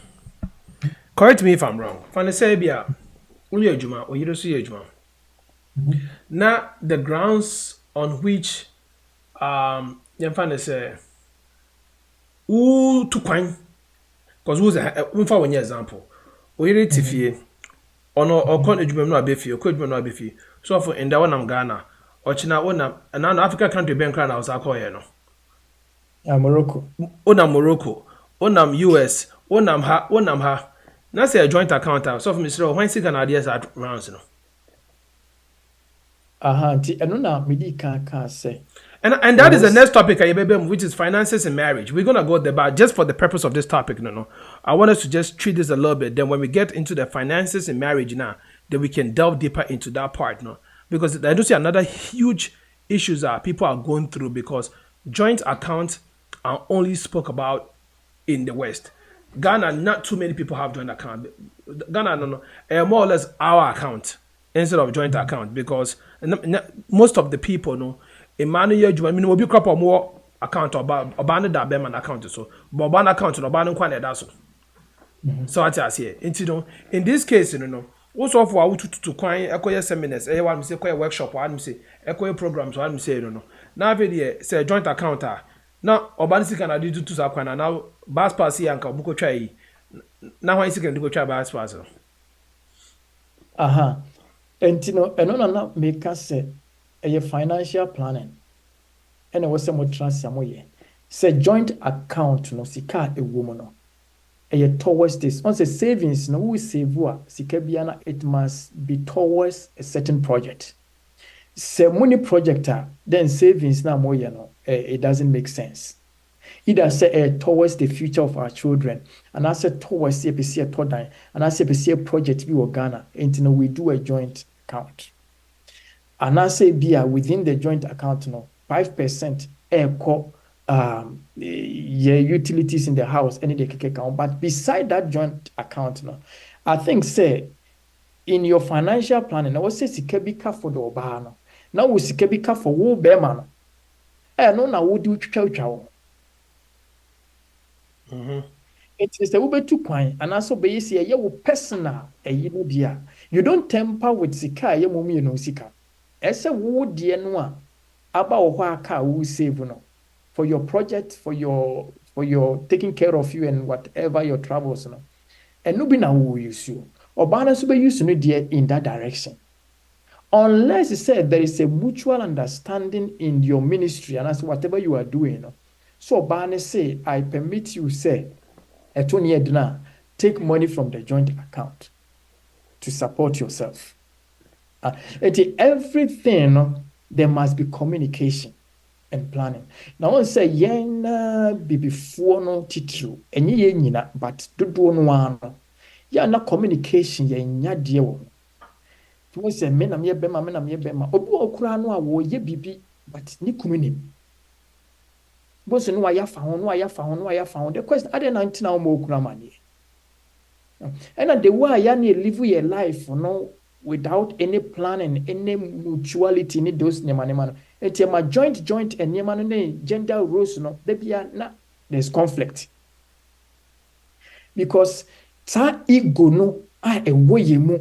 A: Correct me if I'm wrong. From the Serbia, only a Juma or you don't see a Juma. Now, the grounds on which you find to say, who to coin. Because who's a one example? We read Tiffy or no or con edumem no abefi or could no abefi. So for in the one am Ghana or China one and an African country bank crown I was a call no.
C: Morocco.
A: Onam Morocco, onam US, onam ha. Now say a joint account so for Mr. When see can ideas at rounds no.
C: And no midi can say.
A: And that is the next topic, which is finances and marriage. We're going to go there, but just for the purpose of this topic, no. I want us to just treat this a little bit. Then when we get into the finances and marriage now, then we can delve deeper into that part, no. Because I do see another huge issues that people are going through because joint accounts are only spoke about in the West. Ghana, not too many people have joint account. Ghana, no, more or less our account instead of joint account because most of the people, no, Emmanuel, I mean, will be crop or more account or ban that Beman account so, but ban account no ban quite that's so. So I tell you, in this case, you know, also for our to coin echo seminars, one say workshop, one say echo programs, one say, you know, now video say joint account. Now, Obanisi can do to Sakwana now, Bass Pass and Kabuko Tray. Now, I can do try Bass Pass.
C: Aha. And you know, and no make us say a financial planning. And I was some trust somewhere. Say joint account no sika a woman no. A towards this. Once a savings no we save sika biana it must be towards a certain project. Say money projector, then savings na more you know, it doesn't make sense. Either say towards the future of our children, and I said towards CPC Todan, and I said a project we were Ghana, and you know, we do a joint account. And I say within the joint account, no 5% yeah, utilities in the house, any they can count. But beside that joint account, no, I think say in your financial planning, I was say sikebika for the obano. Now we sikebika for wo beman. No, now we do chow. It is a ube to coin, and also be see a personal a dear. You don't temper with sika ye mummy no sika. Ese wo dear no about what car will save no for your project, for your taking care of you and whatever your travels no. And no be na who use you. Or balance be use no dear in that direction. Unless you say there is a mutual understanding in your ministry and as whatever you are doing. No? So Barney say, I permit you say, take money from the joint account to support yourself. Everything, there must be communication and planning. Now, I want to say, be before no titru, and ye but do one. Na communication, dear one. To say, men am ye bema, obu okura no a wo ye bibi, but ni kumini. Both no I found. The question I didn't know more money. And the way I live your life, without any planning, any mutuality, any those neman. It's my joint and neman gender roles, there's conflict. Because sa ego no a way mu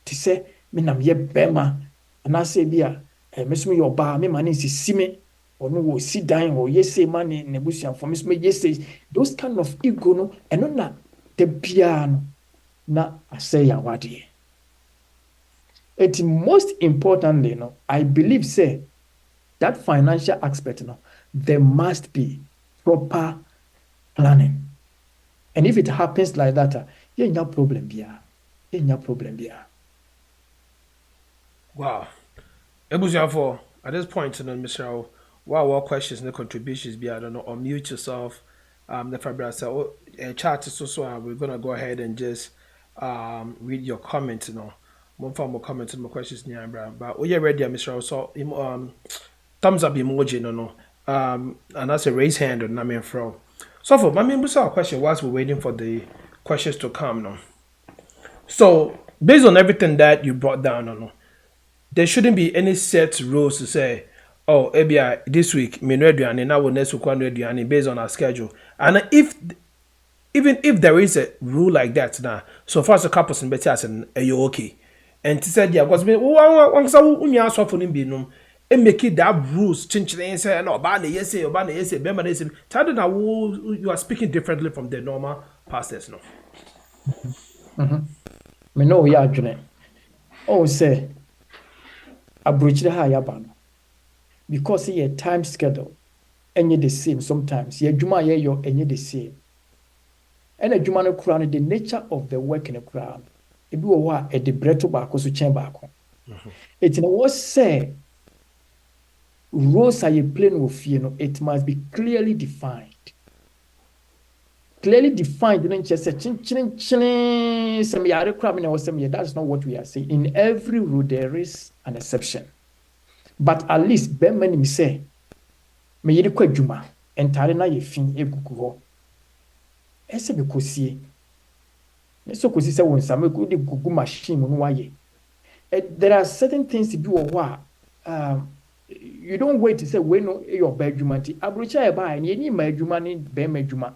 C: to say, Minam ye bema, and I say, dear, Miss me your bar, me man is sime. Or no sit down or yes say money nebusian for Miss May yes say those kind of ego no and not the piano na I say ya wadi. It's most importantly no I believe say that financial aspect no there must be proper planning. And if it happens like that, you no problem bia.
A: Wow. Ebusian for at this point in Mr. What questions and contributions be I don't know, unmute yourself. The Fabra so chat so we're gonna go ahead and just read your comments, One form more comments and more questions near but we are ready, Mr. So thumbs up emoji no. And that's a raise hand on Namin from. So for my member saw a question whilst we're waiting for the questions to come no. So based on everything that you brought down, no, there shouldn't be any set rules to say oh, ebia this week, me no aduane na wo next week no aduane based on our schedule. And even if there is a rule like that now, so far as a couple person better as an you okay. And to say yeah, because me one say unya so for nim no and make it that rules chinchine say no ba na yes be ma na yes. Tell na you are speaking differently from the normal pastors no.
C: Me no ya adwene. Oh say abrochire ha ya ba no. Because your time schedule any the same sometimes. Your juma your any the same. And a juma no crown the nature of the work in a crown. It be what at the bread to back so chamber. It was say roles are you playing with it must be clearly defined. Clearly defined, didn't just say some yard crab in our same. That's not what we are saying. In every rule there is an exception. But at least ben many me say me yiri kwadwuma entare na ye fin egugu ho ese be kosie so kosi se won sa me ko de gugu machine mu no waye. There are certain things bi wo ho you don't wait to say we no your bedroom anti abrocha e ba ni ni ma adwuma ni be ma adwuma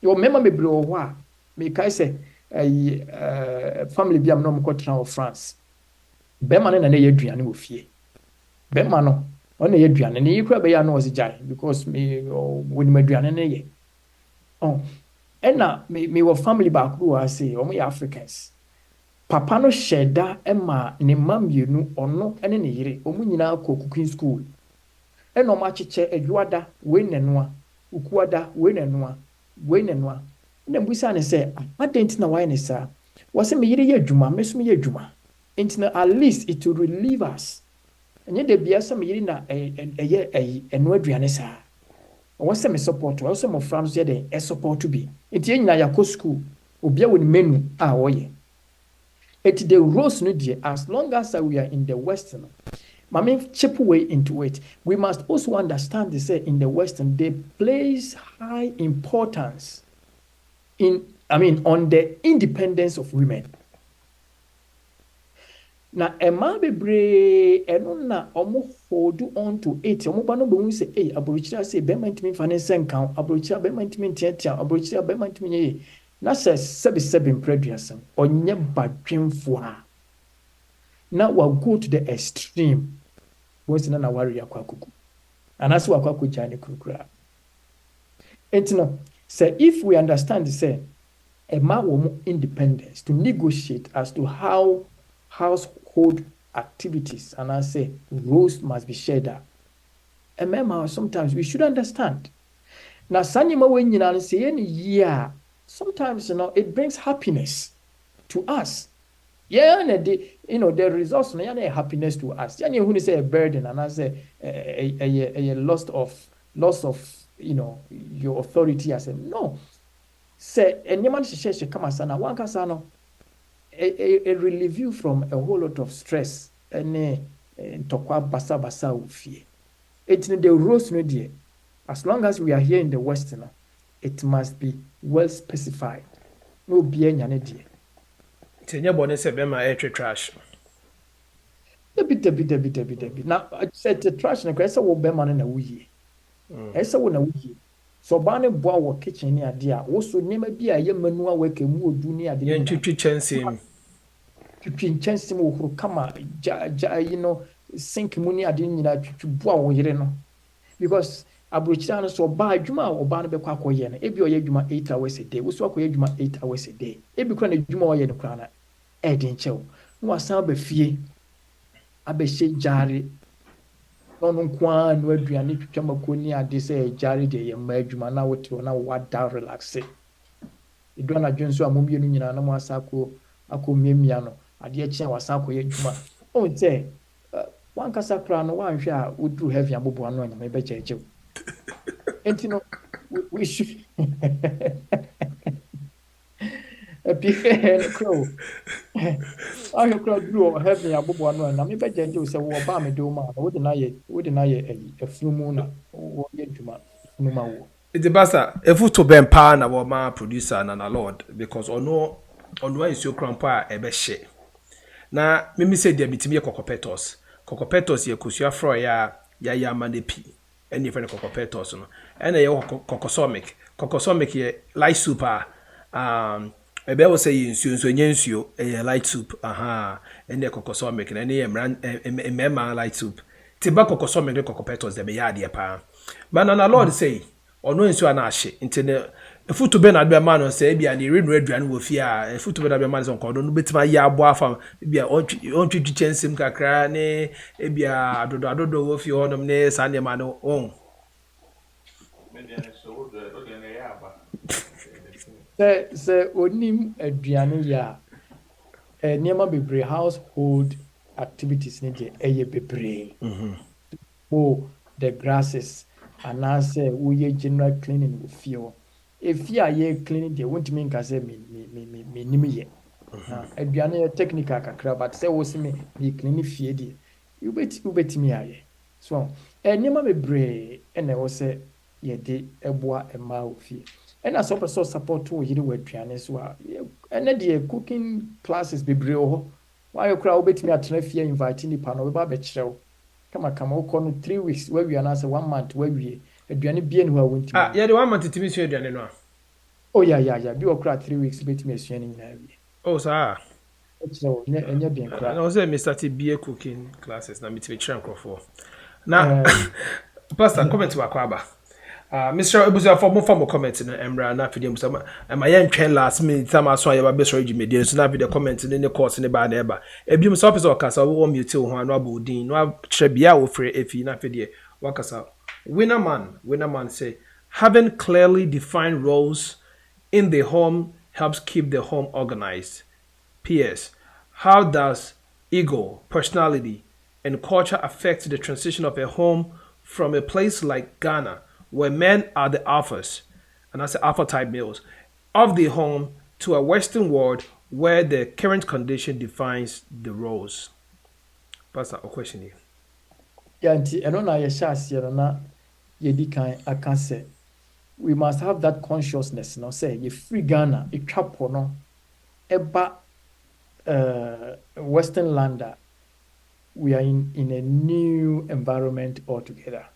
C: your member me bre wo ho a me kai say family bi am no mo kotra of France be ma na ye aduane wo fie be ma no on ye aduane ni yikura be ya no was jai because me woni ma aduane ne ye na me wo family back do I say o mo Africans papa no sheda ema ne mamienu ono ene ne yire omu nyina kɔ cooking school ena ɔmo akyekyɛ adwuada we nenoa ukuada we nenoa na mbusa ne sɛ adɛn na why ne saa wɔsɛ me yire yɛ adwuma me so me yɛ adwuma nti at least it will relieve us enye de bia sɛ me yire na ɛyɛ eno aduane saa wɔsɛ me support wɔsɛ mo frams yɛ de support bi nti nyina yakɔ school obia wɔ ne menu a wɔyɛ. It's the rules no dear. As long as we are in the Western, chip way into it. We must also understand this in the Western they place high importance on the independence of women. Now, ema bebre eno na omo hold on to it. Omo ba no be say, "Hey, abrochira say be man timi fane senkan, abrochira be man timi tiatia, abrochira be man timi ye." Na sɛ sɛbi mprɛduasɛm ɔnyɛ badwemfo a na wa go to the extreme wɔsi na wari akɔ akoko anaasɛ wakɔ akɔgya ne kurukura enti no sɛ if we understand sɛ ɛma wɔn independence to negotiate as to how household activities anaasɛ roles must be shared a ɛmɛma sometimes we should understand na saa nneɛma wɔ nyinaa no sɛ yɛ ne yie a sometimes it brings happiness to us. Yeah, the results no yeah happiness to us. Yeah, who say a burden and I say a loss of your authority. I say no. Say any man she come as na one kasa no a relieve you from a whole lot of stress and tokwa basa ufie. It's the rules no dear. As long as we are here in the West now, it must be well specified. No be any dear.
A: Tenya bone se be ma trash.
C: Debi. Now I said the trash na kwesa wo be ma na wuyi. Esa wo na wuyi. So ba ne boa wo kitchen ni ade a wo so nema bi a ye manu a weka mu odu ni ade.
A: Ye ntwitwi chensem.
C: Twitwi chensem wo huru kama sink mu ni ade nyina twitwi boa wo yire no. Because abrochira no so ba adwuma oba no be kwa akoye no ebi oye adwuma 8 hours a day wo so akoye adwuma 8 hours a day ebi kura na adwuma oye no kura na e de nchew no asan ba fie abehye jare no nkwa no aduane twitwa makoni ade se jare de ye ma adwuma na wote na wada relax edu na dwonso amomie no nyina na mo asako akomiemia no ade akye wasan akoye adwuma o nte wan kasa kura no wan hwe a odu heavy abobo ano nyama be chechew. And we should a pig and crow. I have crowd grew having a bobo and I may bet you say, well, Bami do man, wouldn't I a few moon or yet to man.
A: It's the basta a foot to ben pan our man producer and a lord because on why is your grandpa a beshe. Now, Mimi said there be to me a cocopetos. Cocopetos, ye kusua fro ya manepi. Any friend of cocopetos no and a cocosomic ye light soup a be will say nsuo a light soup and the cocosomic and any memma light soup tiba cocosomic the cocopetos de be ya pa but na lord say ono nsuo na ahye nti foot be na be man say bia na renu aduane wo fie a foot be na be man so nkodo no betima ya abo afa bia ontwitwi chensem kakra ne bia adodo wo fie honom ne sane ma no on
C: se onim aduane ya niema bebre household activities ne de eye bebre the grasses and as we general cleaning wo fie if you are cleaning they won't mean ka say me nim ye aduane technical kakra but say wo see me cleaning fie de you bet me aye so niema bebre ene wo say ye de eboa ema wo fie And as also support to you with piano so and the cooking classes be brio. Why you crowd bet me at fear inviting the panel about betrayal. Come on 3 weeks where we are now 1 month where we a duany bien who are winter.
A: Yeah, the 1 month to me so no.
C: Oh yeah. Be okra 3 weeks bet me swimming in.
A: Oh sir.
C: So and being
A: I was say me started BA cooking classes na me to train for. Now pastor comment to Akwaba. Mr. Ebusia for more comment in Emra na fidem sama ma yen twen last minute time so ya ba be sorry jimede so na be the comment in the course in ba na eba ebium so officer okasa wo mute ho anu abodin no kire bia wo free efi na fidie wakasa winner man say having clearly defined roles in the home helps keep the home organized. PS, how does ego, personality, and culture affect the transition of a home from a place like Ghana, where men are the alphas, and that's the alpha type males, of the home, to a Western world where the current condition defines the roles? Pastor, a question here.
C: Yeah, and on na yedi kan aka say we must have that consciousness no say you free Ghana it trapo no eba Western lander we are in a new environment altogether.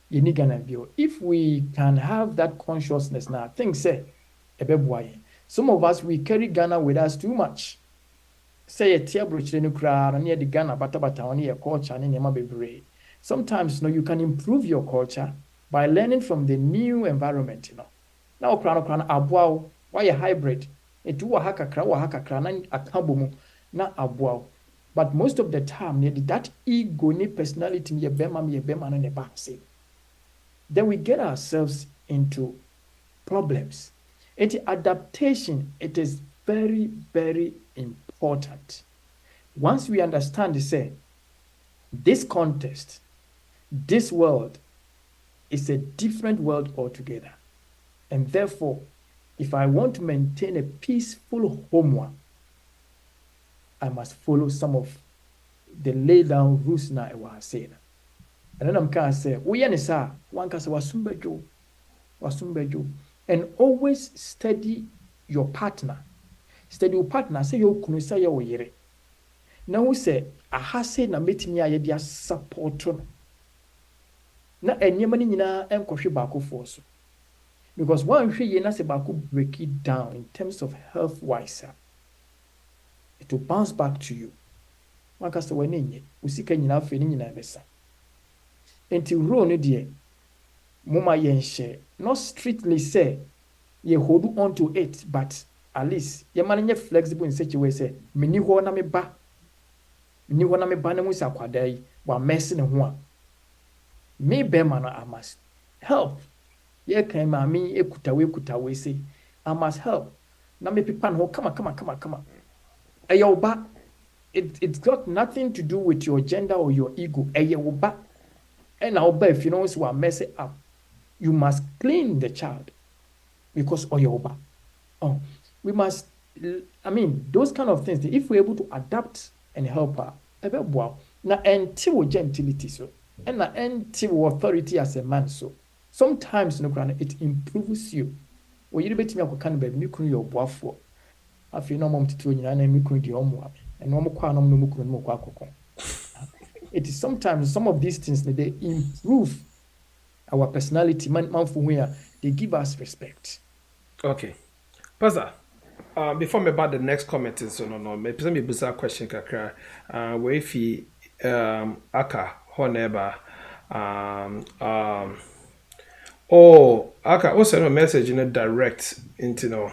C: You need Ghana view. If we can have that consciousness now, things say some of us we carry Ghana with us too much. Say a tear brochure no crowd and near the Ghana bata on your culture and in bebre. Sometimes you can improve your culture by learning from the new environment, Now crown abuao, why a hybrid? It do a hakakra na akabomu na abuao. But most of the time, that ego ni personality ni bema na neba say. Then we get ourselves into problems. Adaptation, it is very, very important. Once we understand, say, this context, this world is a different world altogether. And therefore, if I want to maintain a peaceful home, I must follow some of the laid down rules now I was saying. And then I'm kind of say, we are one can say wasumbejo, and always study your partner. Study your partner. Say you kunusa ya oyere. Now we say aha say na metimi aye dia support na enyema ni nyina enkohwe baako for so. Because one hwe ye na say baako break it down in terms of health wise. It will bounce back to you. One can say wenye usika nyina afi ni nyina besa. Enti role no de moma yen share. Not strictly say ye hold on to it, but at least ye man flexible in such a way say mini ho na me ba na mu sa kwada yi wa mess ne ho a me be man I must help. Ye kan ma me ekutawe say I must help. Na me pipa no come. Eyo ba it's got nothing to do with your gender or your ego. Eyo ba and now if you know so mess it up, you must clean the child because oyoba. Oh, we must. I mean, those kind of things. If we're able to adapt and help her, na until gentility so, and na until authority as a man so. Sometimes it improves you. When you bet me I can be me kunu your boafo. I feel no mom to you and me kunu di omo and no mo kwa no mo kunu mo kwa kokon. It is sometimes some of these things they improve our personality, man for where they give us respect.
A: Okay. Pastor, before me about the next comment, so no, me present me bizarre question kakra. Where if he aka honeba aka also no message in a direct into no.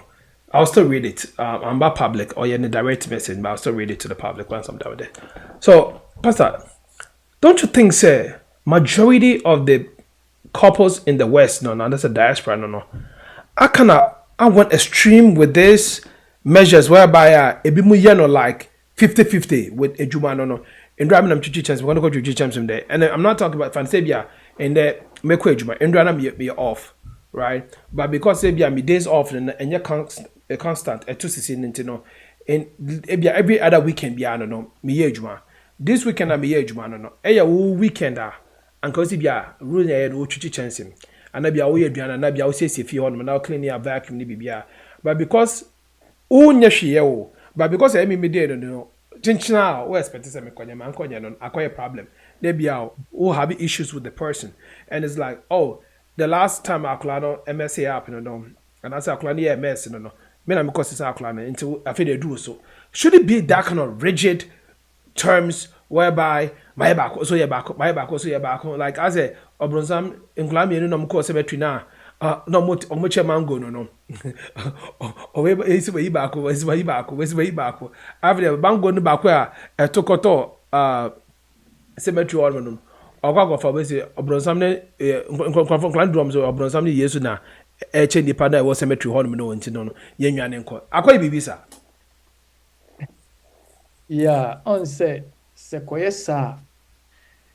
A: I'll still read it. I'm about public or in a direct message, but I'll still read it to the public once I'm done with it. So, Pastor, don't you think, say, majority of the couples in the West, no, that's a diaspora, no. I went extreme with this measures whereby like 50-50 with a Juma, no. In driving them to chance, we're going to go to chance there. And I'm not talking about Fansabia and the make Juma, and driving me off, right? But because Sabia me days off and you're constant at 2 seasons, no, and every other weekend, be no, me Juma. This weekend I'm here, Juma, no. Eya weekend and cause if ya rule ya do chuchi chance him. ana bia wo yɛ aduane ana bia wo siesie fie hɔ no na wo clean ya vacuum ni bibia but because wonyɛ hweyɛ wo but because ɛmi mi dey no chinchina wo expect sɛ me kɔnyɛ man kɔnyɛ no akɔyɛ problem there bia wo have issues with the person and it's like oh the last time akɔla no MSA app no and as akɔla no yɛ MS no me na me kɔ sisa akɔla no nti afei de do so should it be that kind of rigid terms whereby my back so your back my back so your back like I say obronsam nkula mienu no mko cemetery na no mo omoche mango no o we isi we back isi we back after mango no back a etokoto cemetery all no okwa fa we say obronsam ne nkula drum so obronsam ne yesu na eche nipa na we cemetery hall no nti no yenwane nko akoy bibisa.
C: Yeah, on say sequoia sa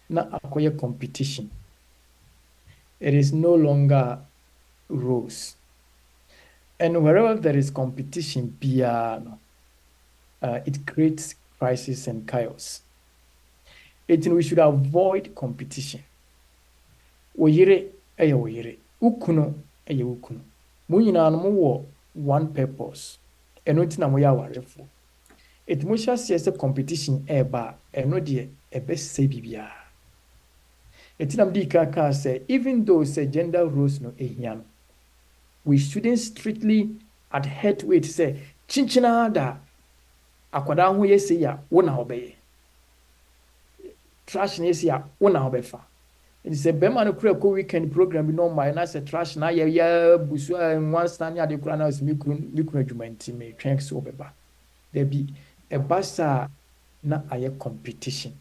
C: na akoye competition. It is no longer rules. And wherever there is competition, it creates crisis and chaos. We should avoid competition. Oyire eye oyire, ukuno eye ukuno. Mu nyinaa no mo wɔ one purpose. Ɛno nti na mo yɛ awarefo. Mo hyɛ aseɛ sɛ competition ɛɛba ɛno deɛ ɛbɛsɛ biribiara. Na mdi kaka say even though say gender roles no ehia no, we shouldn't strictly adhere to it say chinchina da akwadaa ho yɛ sɛ ya wo na obɛyɛ. Trash na yɛ sɛ ya wo na obɛfa. It say bema no kura ko weekend program bi no my na say trash na yɛ busu once na ade kura na mi kunu adwuma nti me twɛn so obɛba. There be a basa na aye competition.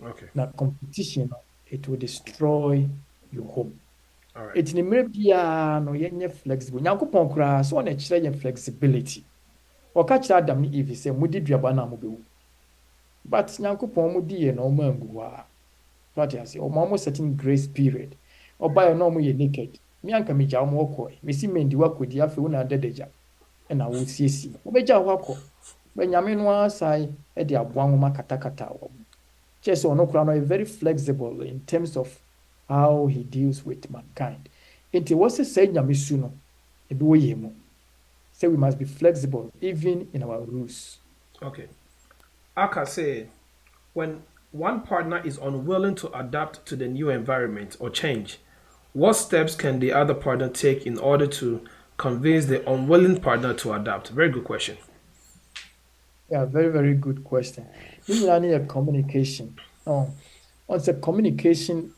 A: Okay.
C: Na competition, it will destroy your home.
A: All right.
C: It's in the no yenye flexible. Nyankopon kura so na kyerɛ yen flexibility. Oka kyerɛ Adam ni Eve say mudi duaba na mo bewu. But Nyankopon mo di ye na o mangu wa. What you say? O mo certain grace period. Oba ye na mo ye naked. Me anka me gya mo kɔ. Me si mendi wa kodi afi wo na dedeja. E na wo siesie. Wo be gya ho akɔ. Nyame no asai e de aboa nwoma katakata wo. Just ono kura no very flexible in terms of how he deals with mankind. Enti wo se say nyame su no e bi wo ye mu. Say we must be flexible even in our rules.
A: Okay. Aka say when one partner is unwilling to adapt to the new environment or change, what steps can the other partner take in order to convince the unwilling partner to adapt? Very good question.
C: Yeah, very, very good question. You need a communication. Once a communication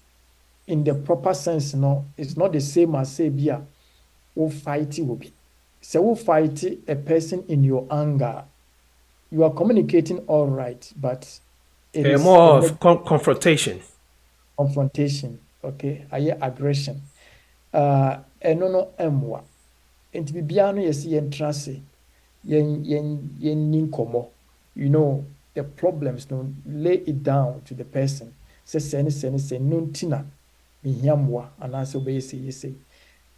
C: in the proper sense, no, it's not the same as say, who fight will be. So who fight a person in your anger. You are communicating all right, but it is
A: more of confrontation.
C: Confrontation, okay. Aye aggression. No emwa. Enti bibia no yesi yentrase. Yen ninkomo. You know, the problems, no, lay it down to the person. Say nuntina mihiamwa and answer say.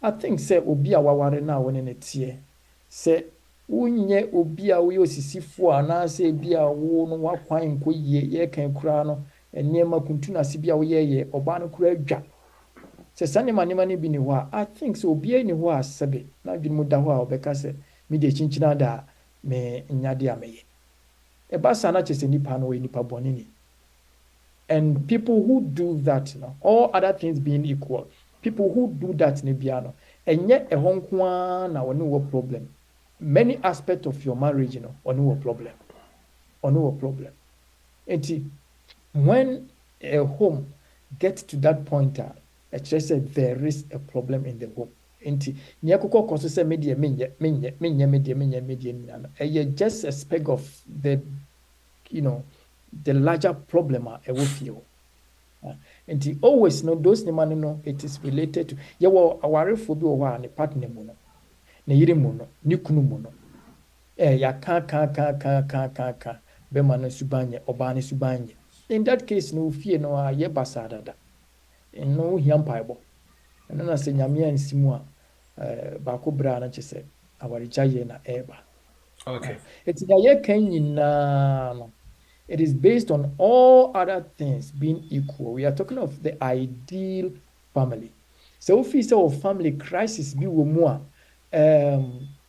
C: I think say obi a waware na won ne tie. Say unye obi a we osisifo anase bi a wo no wakwan nko ye kan kura no enema kuntuna se bi a wo ye oba no kura adwa. Say sanema nema ne bi ni ho a I think say obi ani ho asebe na dwene mu da ho a obeka say me de chinchina da me nyade ameye. Ebasa na chese nipa no we nipa bonini. And people who do that, you know, all other things being equal, people who do that ne biano, and yet a hon kwa na no problem. Many aspects of your marriage, you know, no problem. And when a home gets to that point, I just said there is a problem in the home. Enti nyakoko koso se media just a speck of the, you know, the larger problem I will feel. And always know those money no it is related to our phobia or ne partner mono ne yire mono ni kunu mono ya ka be mano subanye obane subanye. In that case no fear no ye basada da no hiampaibo and na se nyame ansimu a ba ko bra na chese awarijaye na eba.
A: Okay.
C: It's ya kan nyina no. It is based on all other things being equal. We are talking of the ideal family. So if it's a family crisis bi wɔ mu a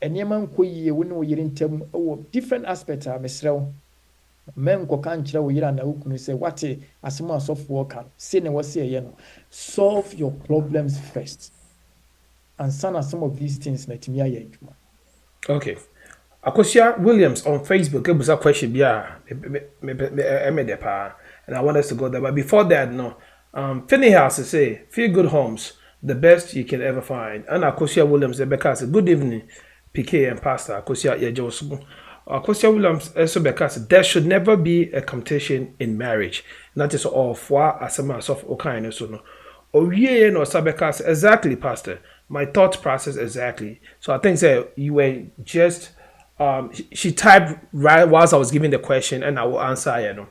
C: nneɛma nkɔ yie wo ne wo yere ntam wɔ different aspects a mesrɛ wo menkɔka nkyerɛ wo yere anaa wo kunu sɛ wate asɛm a asɔfoɔ ka no sei na wɔse ɛyɛ no solve your problems first ansa na some of these things na tumi ayɛ adwuma.
A: Okay. Akosia Williams on Facebook was a question and I want us to go there. But before that, no. House say, feel good homes, the best you can ever find. And Akosia Williams, Rebecca says, good evening, PK and Pastor. Akosia Yajosu. Akosia Williams also Rebecca says, there should never be a competition in marriage. That is all for as a mass of okay, so no. Oh yeah, no, Sabeka exactly, Pastor. My thought process exactly. So I think that you were just she typed right whilst I was giving the question and I will answer, you know.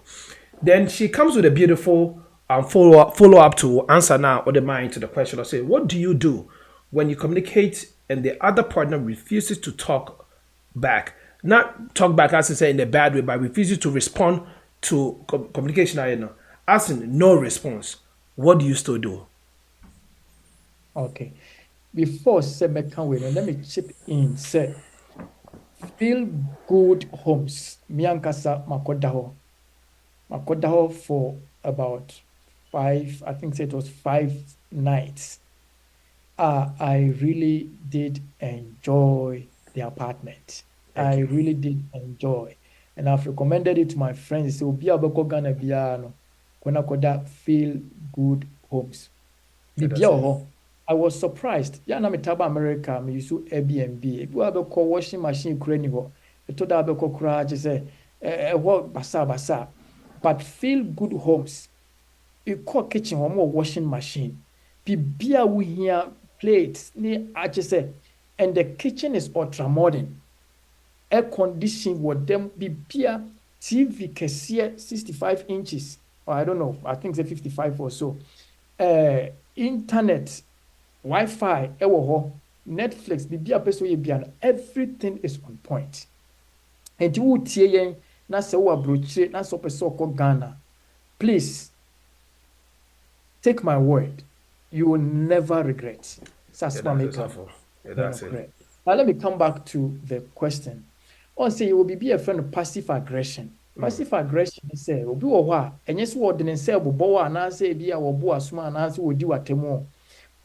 A: Then she comes with a beautiful follow up to answer now or the mind to the question. I say, what do you do when you communicate and the other partner refuses to talk back? Not talk back as I say in a bad way, but refuses to respond to communication, you know. As in no response. What do you still do?
C: Okay. Before Sebeka will let me chip in. Say, feel good homes. Miankasa makodaho for about 5. I think it was 5 nights. I really did enjoy the apartment. I really did enjoy, and I've recommended it to my friends. So be able to Ghana biano. When I could feel good homes. I was surprised. Yeah, na metaba America, me use Airbnb. If you have a washing machine crane ho, it told have a crash say what basa. But feel good homes. You call kitchen or more washing machine. Bibia we here plates ni I just say, and the kitchen is ultra modern. Air conditioning with them bibia TV kesiye 65 inches. Or I don't know, I think it's 55 or so. Internet, Wi-Fi, Netflix, everything is on point. And you would say, na se wa broche, na so person Ghana. Please take my word, you will never regret.
A: That's it.
C: Now let me come back to the question. On say you will be a friend of passive aggression. Passive aggression is say obi wo ho a enye so wodene say bobo wa na say bia wo bo asoma na say wodi watemo.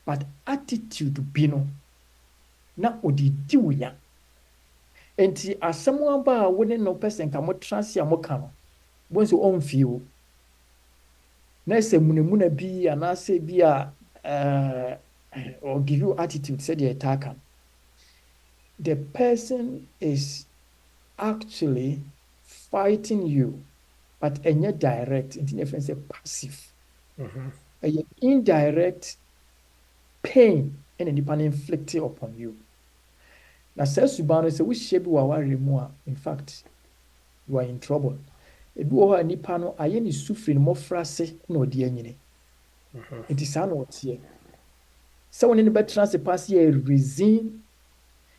C: But attitude bi no na odidi wo ya. Enti asɛm aba a wo ne no person ka mo transia mo ka no. Bo so on feel. Na sɛ munamuna bi ana say bia or give you attitude say the attacker. The person is actually fighting you, but enye direct, in different say passive. A indirect pain and independent inflicted upon you. Now, says Subano say, which shape wa in fact, you are in trouble. Ebi wo ha nipa no aye ni sufri no frase na odi anyine. It is an what here. So when the better se pass here reason,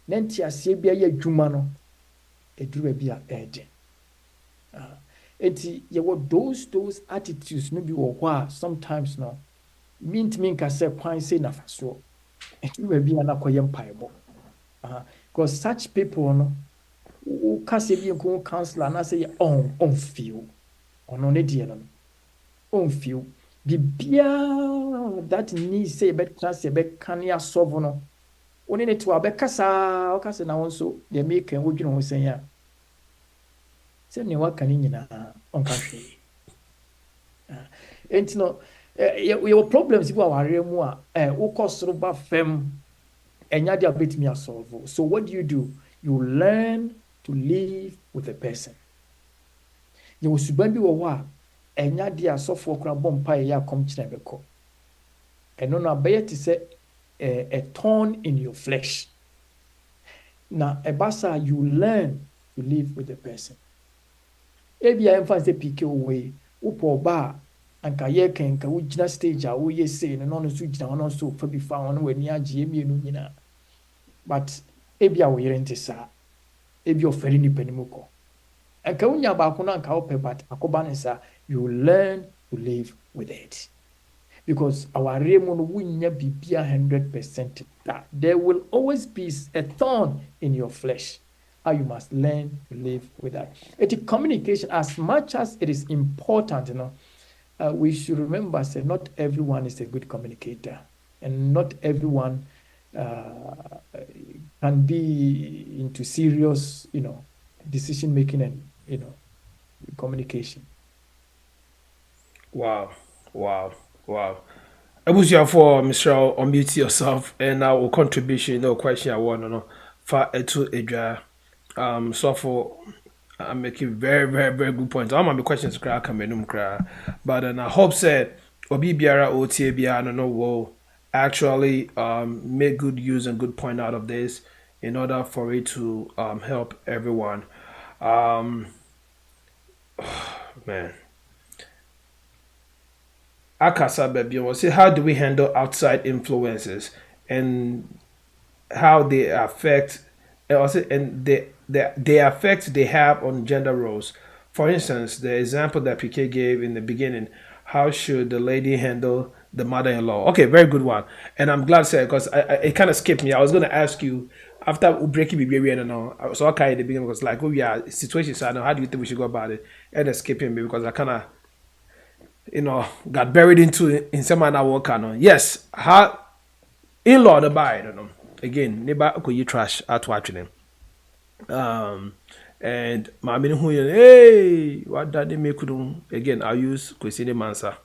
C: then tia se bia ye adwuma no eduru bia ede. Enti ye were those attitudes no be wo sometimes no mean ka say kwan say na faso. Eduru bia na koye mpaebo. Because such people no who can say be a counselor and I say on feel on ne dear no on feel bibia that needs say bet class be can ya solve no only ne to abekasa o kasa na wonso de make en wodwene ho sen ya se ne waka ni nyina on ka hwe enti no your problems if aware mu a wo kosoro ba fam enya dia betimi asolve. So what do? You learn to live with the person. You suban bi wo ho a enya dia asofo kra bompa ya kom kire beko. Eno na be te say a thorn in your flesh. Na ebasa you learn to live with the person. Ebia emphasize PK way upo ba anka ye kenka wo gina stage a wo ye say no no so gina no so fa bi fa wono wani agye emienu nyina. But ebia wo yere nte sa ebi oferi ni panimuko anka unya ba ko na anka ope but akoba ne sa you learn to live with it. because our Raymond wouldn't be 100% that there will always be a thorn in your flesh. How you must learn to live with that. It's communication, as much as it is important, we should remember that not everyone is a good communicator, and not everyone can be into serious, decision making and communication.
A: Wow. Abusia for Michelle, unmute yourself and our contribution, no question I want to know. For to Edra. So for I'm making very, very, very good points. All my questions cry come cry. But I hope said Obi Biara OTA Biara no will actually make good use and good point out of this in order for it to help everyone. Man. Akasa baby will say how do we handle outside influences and how they affect and the effect they have on gender roles. For instance, the example that PK gave in the beginning, how should the lady handle the mother-in-law? Okay, very good one. And I'm glad to say because it kind of skipped me. I was going to ask you after breaking BB and all. So okay, at the beginning was like, oh yeah, situation. So I know how do you think we should go about it? And it's skipping me because I kind of got buried in some other work. Yes, how in-law the buy, I don't know. Again, neighbor could you trash at watching him. And my mean who hey, what that they make again, I'll use Kwesini Mansa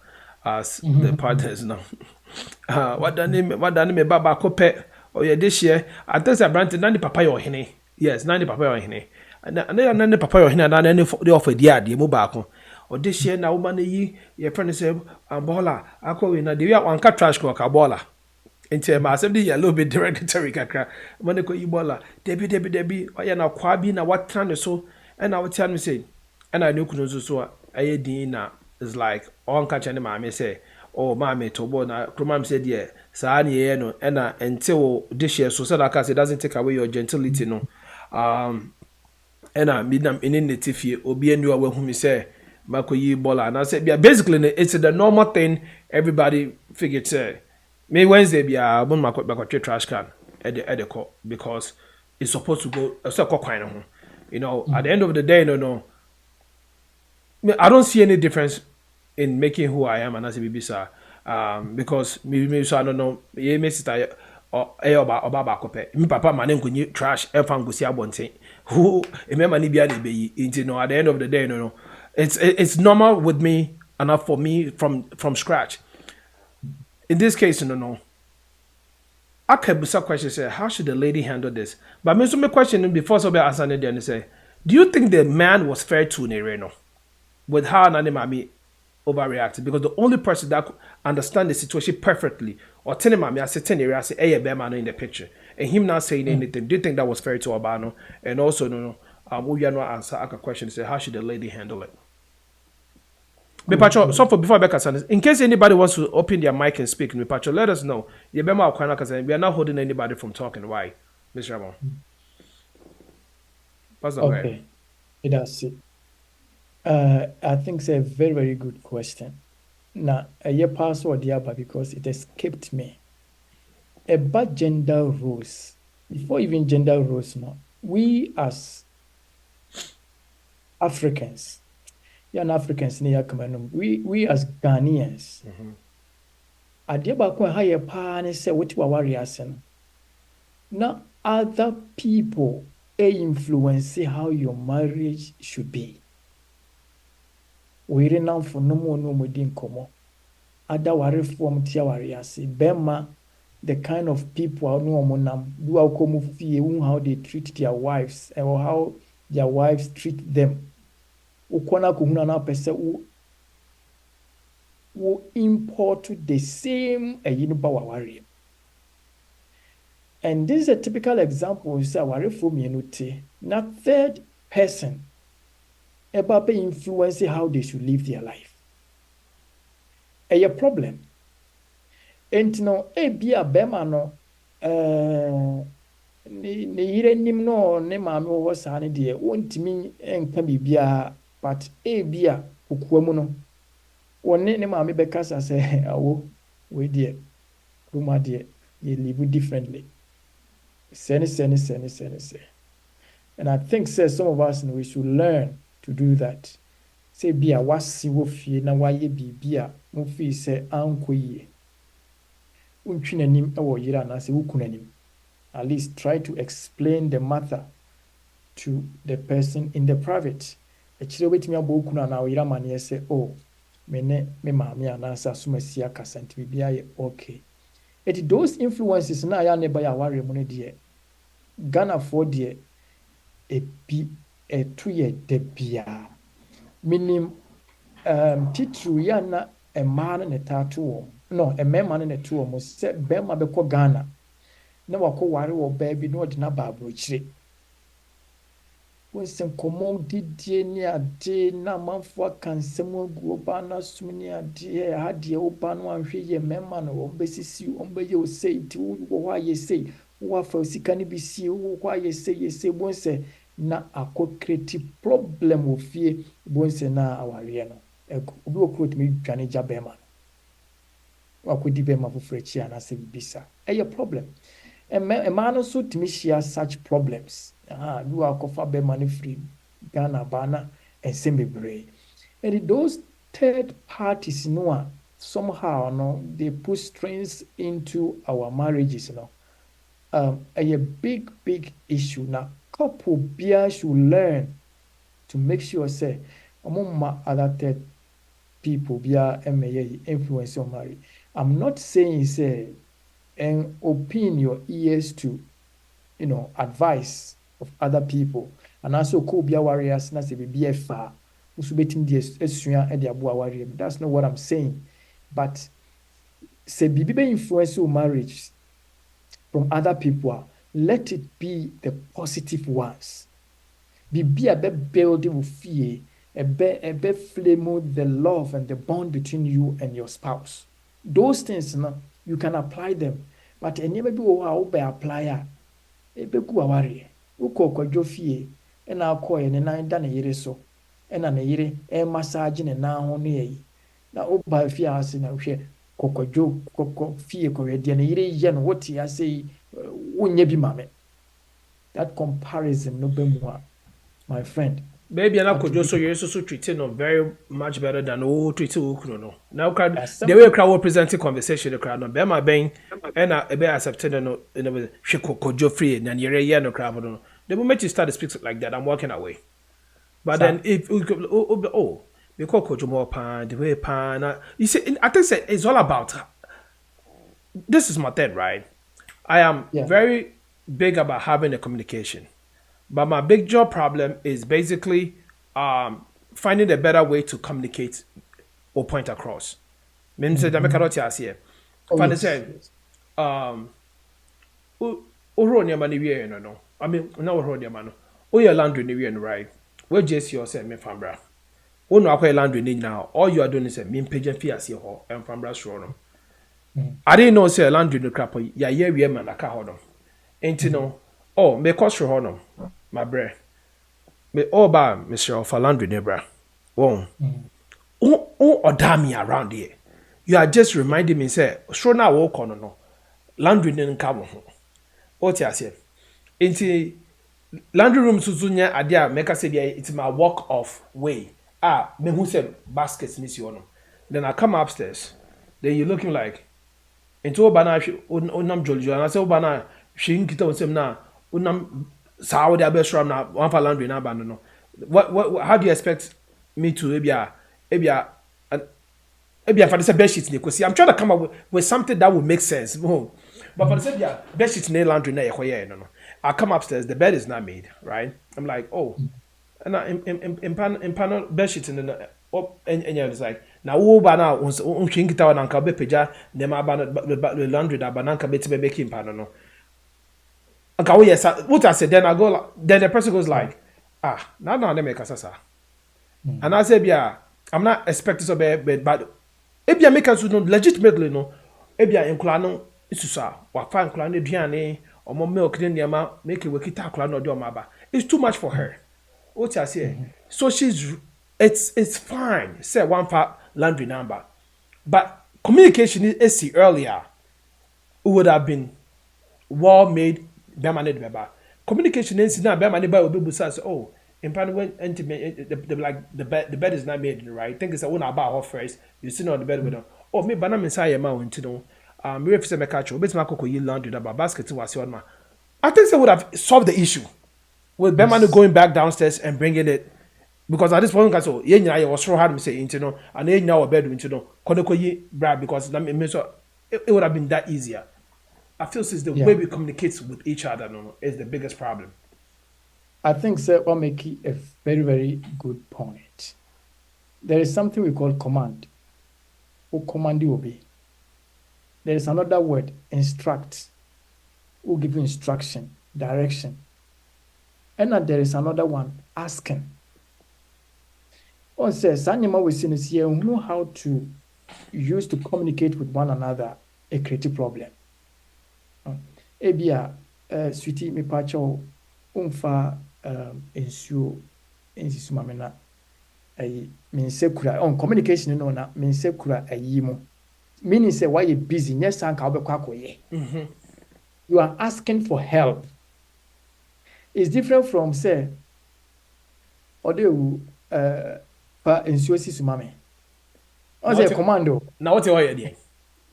A: as the partners now. What that name Baba Cope or yeah this year, I think I branded Nanny Papa or Hene. Yes, Nanny Papa or Hene. And then Nanny Papa or Hene and then they offer the mobile. Or this year now woman ye friend say bola ako we na the one cat trash ko ka bola enti ma asem di a little bit derogatory kakra man ko yi bola debi oya na kwa bi na watra ne so and I would tell me say and I know kuno so aye din na is like on catch any ma me say oh ma me to bo na kromam say there sa na ye no and until this year so said I it doesn't take away your gentility no and I midam in native obi enu a hu me say Makoyi bola and I said basically it's the normal thing everybody figured say May Wednesday be a bon makwa trash can at the court because it's supposed to go at the end of the day no I don't see any difference in making who I am and as a BBC because me so I don't know ye me sister or oba bakope me papa man nkunyi trash e fan gosi abonten who e me mani bia dey be into at the end of the day no it's normal with me enough for me from scratch. In this case, no. I could some question say, how should the lady handle this? But me so my question before so be answer it and say, do you think the man was fair to Nereno with how Nani Mami overreacted? Because the only person that could understand the situation perfectly, or telling Mami I say I say hey man in the picture, and him not saying anything. Do you think that was fair to Obano? And also we are not answer a question say, how should the lady handle it? So for before Becca, in case anybody wants to open their mic and speak, let us know. We are not holding anybody from talking. Why, Mr. Ramon?
C: Okay, that's it. I think it's a very, very good question. Now, a year password here, but because it escaped me. About gender roles, before even gender roles, now we as Africans. Young Africans near Cameroon. We as Ghanaians. Adia bako ha ye pa ne se woti wa warriors no. Now other people influence how your marriage should be. We now for no more din komo. Ada ware form tia warriors. Bema the kind of people no mo nam do akomu fie how they treat their wives or how their wives treat them. Ukona kuhuna na pese u import the same yinuba wawari. And this is a typical example is wari from yenuti. Na third person about influence how they should live their life. A problem. And no bia bema no ne yire nim no ne maame wo sa ne de wontimi enka bibia but bia okuamu no wonne ne maame bekasa se awo we dear, Ruma dear, you live differently. Send. And I think say some of us we should learn to do that. Say be a wasi wo fie na waye bibi a mo fi say anko yie. Untwi nanim e wo yira na say wuku nanim. At least try to explain the matter to the person in the private. Echire wetimi abo okunu na wo yira mane say oh me maame anasa asomasi akasa nti bibia ye okay. It those influences na ya ne ba ya ware mu ne de Ghana for de ebi etu ye de bia. Minim titru ya na ema ne tatu wo. No, emema ne tu wo se bema be ko Ghana. Na wako ware wo baby no de na ba abrochire. Wonsen komo didie ni ade na manfo akansem agu oba na sum ni ade ha de oba no anhwe ye mema no ombesisi ombaye o sei ti wo wa ye sei wo fa sika ni bi si wo kwa ye sei bonse na akokrati problem wo fie bonse na aware no obi okrot mi dwane ja bema wakodi bema foforo chi ana se bibisa eye problem man also timi share such problems. You are kofa be money free Ghana bana and semi and those third parties somehow they put strains into our marriages a big issue now. Couple bia should learn to make sure say among other third people bia influence your marriage. I'm not saying say and open your ears to, advice of other people. And also could be a warriors, not a BFA, who's betting the Esuya and the Abu warrior. That's not what I'm saying. But say be influence your marriage from other people, let it be the positive ones. Be a bit building with fear, a bit flame the love and the bond between you and your spouse. Those things you can apply them, but never be be apply ebe ku aware uko kwadwo fie na akoye ne nan da ne yire so na ne yire massage ne nan ho ne yi na oba fie ase na hwe kokwadwo fie ko de ne yire ye no woti ase wonye bi mame. That comparison no be mo, my friend.
A: Maybe an alcohol so you're also treating them very much better than all treating Ukuno. Now, the way crowd presenting conversation, the crowd, no, Bema Bang, and a bear accepted no, Shiko free, and you're no crowd. The moment you start to speak like that, I'm walking away. But then, if because Coach more pan, the way pan, you see, I think it's all about this is my thing, right? I am very big about having a communication. But my big job problem is basically finding a better way to communicate or point across. Means that I cannot here. For the same, Uronia mani no. I mean, no Uronia mano. Oh, your laundry ni right? Where just yourself, me fambra. Oh no, I laundry ni now. All you are doing is me pigeon fias here and fambra shrono. I didn't know say laundry no crap. Ya we man aka hodom. Ain't no. Oh, me cost hodom. My bre. Me oba Mr. Falandri Nebra. Oh, odami around here. You are just reminding me, say, sure now walk on no. Laundry didn't come home. What you say? Into laundry room Suzunya adia make us say it's my walk off way. Me who said baskets miss you on. Then I come upstairs. Then you're looking like into Obana unam Jojo and I say Obana she kita on na unam sa wo dey best from na one for laundry na ban no. What how do you expect me to ebia for the bed sheet because I'm trying to come up with something that would make sense. But for the bed sheet na laundry na no. I come upstairs, the bed is not made, right? I'm like, oh, and in panel bed sheet in the and it's like now wo ba na unhwin kita na nka be peja dem aba no laundry da bananka beti be making panel no. Okay, yes, what I said, then the person goes like, now they make us. And I said, yeah, I'm not expecting so bad, but if you make us legitimately, no, if you are in Klano, it's so, or find Klano Diane, or more milk than the amount, make it work it out, Klano Domaba. It's too much for her. What I say? So it's fine, say one for laundry number, but communication is see earlier, it would have been well made. Communication is now will be say, oh, in part when the bed is not made right. Think it's a one about her first. You sit on the bed with them. Oh, me banana messiah mount, you know. Me if me catch you, bet my cocoa you laundry about basket was your man. I think they would have solved the issue with Bemani going back downstairs and bringing it. Because at this point, so yeah, was so hard to say, you know, and then now a bedroom, you know, because it would have been that easier. I feel since the way we communicate with each other is the biggest problem.
C: I think, sir, what make it a very, very good point. There is something we call command. Who command you obey. There is another word, instruct. Who give you instruction, direction. And then there is another one, asking. One says, animal we see here, we know how to use to communicate with one another a creative problem. Ebia, sweetie, me pacho, umfa, ensuo, mamena, minsekura, on communication, you know, na, minsekura, yimo. Meaning, say, why you busy, yes, and you are asking for help. It's different from, say, or do ensuo si sumame. On say commando.
A: Now what you are doing?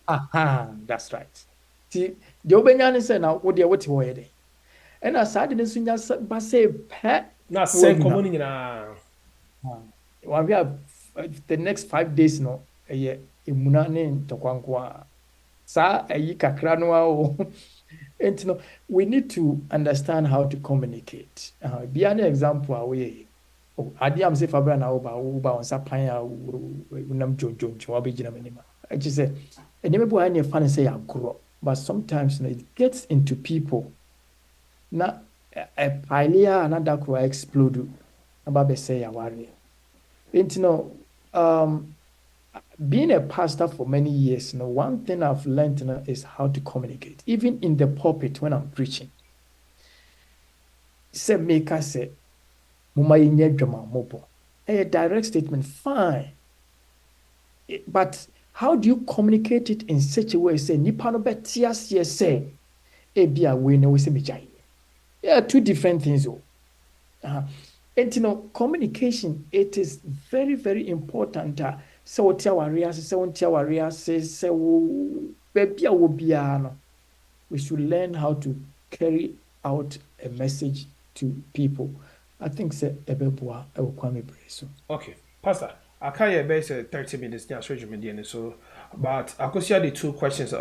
C: Aha, that's right. See, the Obenyan say now what you are doing. And I said in Sunya Basse pet.
A: Not same community na.
C: When we have the next 5 days, no, a year in Munane to Kwankwa. Sa a yika cranwa. And you know, we need to understand how to communicate. Be an example away. Oh, adi am say Fabra na oba on sapanya unam jojo wabi jina minima. I just say, and never boy any fan say I grow, but sometimes you know, it gets into people. Na a pilea another crow explode. Ababe say I worry. And you know, being a pastor for many years, you know, one thing I've learned you know, is how to communicate. Even in the pulpit when I'm preaching. Say maker say. A direct statement, fine. But how do you communicate it in such a way? Say, Nipano betias ye say, Ebia we know we say yeah, two different things. And you know, communication, it is very, very important. So we should learn how to carry out a message to people. I think say ebeboa e will kwame breso.
A: Okay, Pastor, I can't base 30 minutes now so but I could share the two questions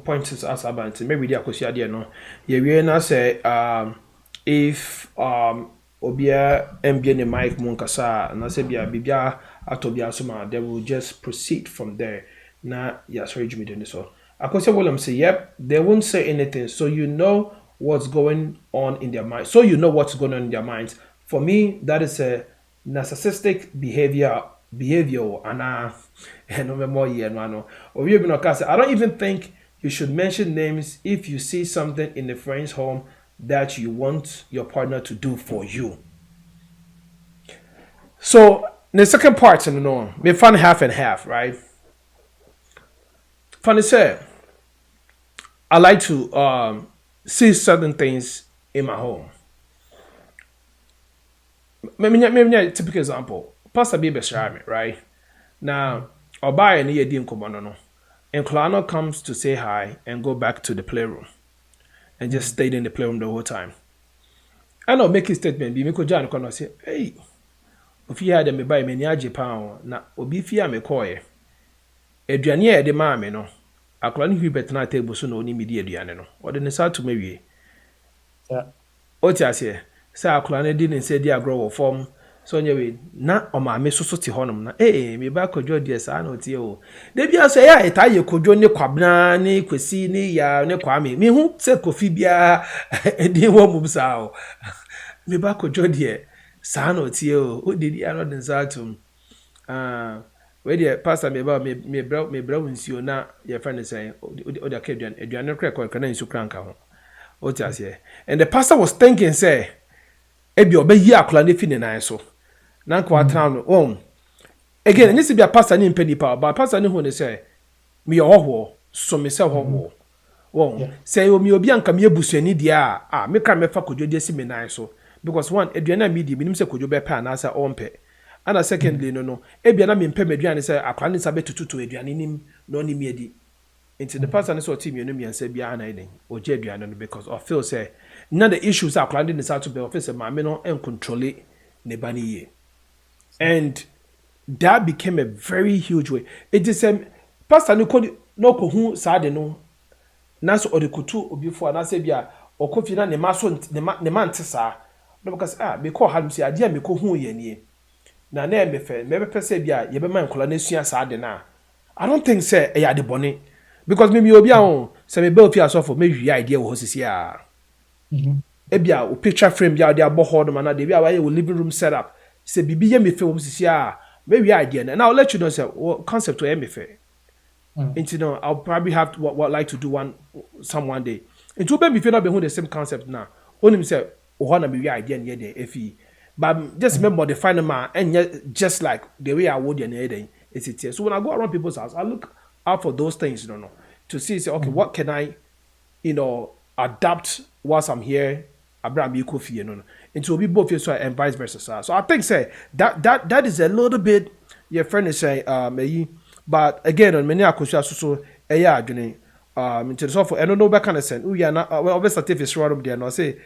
A: points as about maybe they could share there no. We now say if obia mbia ne mic munkasa na say bia atobia so they will just proceed from there. Na yeah sorry Jimmy so. I could say William say yep, they won't say anything so you know what's going on in their mind. So you know what's going on in their minds. For me, that is a narcissistic behavior, and I don't even think you should mention names if you see something in a friend's home that you want your partner to do for you. So the second part, you know, we fun half and half, right? Funny say, I like to see certain things in my home. Maybe a typical example. Pastor be beside me, right? Now, or buy any yedim komono. And Klano comes to say hi and go back to the playroom. And just stayed in the playroom the whole time. I know make a statement, be Miko John Kono say, hey, if you had me buy me niaje pound, na obi fia me koye. Eduane de maame no. Aklani hu betena table so no ni medi eduane no. Ode ne sa to mewie.
C: Yeah.
A: Oti ase. Say aklane di ne say di agro wo form so nyewe na o ma me soso ti honom na me ba kodwo di sa na otie o de bia so ya etaye kodwo ne kwabna ne kwesi ne ya ne kwame me hu se kofi bia di wo mu sa o me ba kodwo di sa na otie o de di ano den sa tum we de pastor me ba me bra nsuo na ye friend say o de ka aduane kra na nsu kranka ho oti ase and the pastor was thinking say ebi obeyi akola ne fi ne nan so na kwa town again any se bia pastor ni mpedi pa but pastor ni hu ne say me ho so me se ho wo say o me obi anka me abusuani dia me kan me fa kodwo de si me nan so because one aduana media minim se kodwo be pa na sa ompe ana secondly no ebia na me mpe maduane se akwa ne sa betututu aduane nim no ni miedi into the person is what team you know me and say bia na iden o je aduane no because I feel say none the issues akwa ne sa to be office ma me no en control ne ba ni ye and that became a very huge way it is pastor no ko hu sa de no naso odekutu obifo anase bia okofi na ne maso ne mante sa no because me call ham si ade me ko hu ye nie na me fe me be pese bia ye be man kola na sua sa de na I don't think say e ya de bone because me obi ahun say me be ofi asofo me wi idea wo sisi a e bia o picture frame bia de abo hold man na de bia wa ye living room setup say bibi ye me fe wo sisi a me wi idea na I'll let you know say concept to me fe. And you know, I'll probably have to like to do one day. And to be fair, not be the same concept now. Only me say, na be idea near the FE. But just remember the final man and just like the way I would it's it. So when I go around people's house, I look out for those things, to see say, okay, what can I, adapt whilst I'm here, Abraham Yukofi, and to be both so and vice versa. So I think say that is a little bit your friend is saying, but again, on many akusha so adwene into the software and no back kind of sense. We are not obviously if it's right up there, no say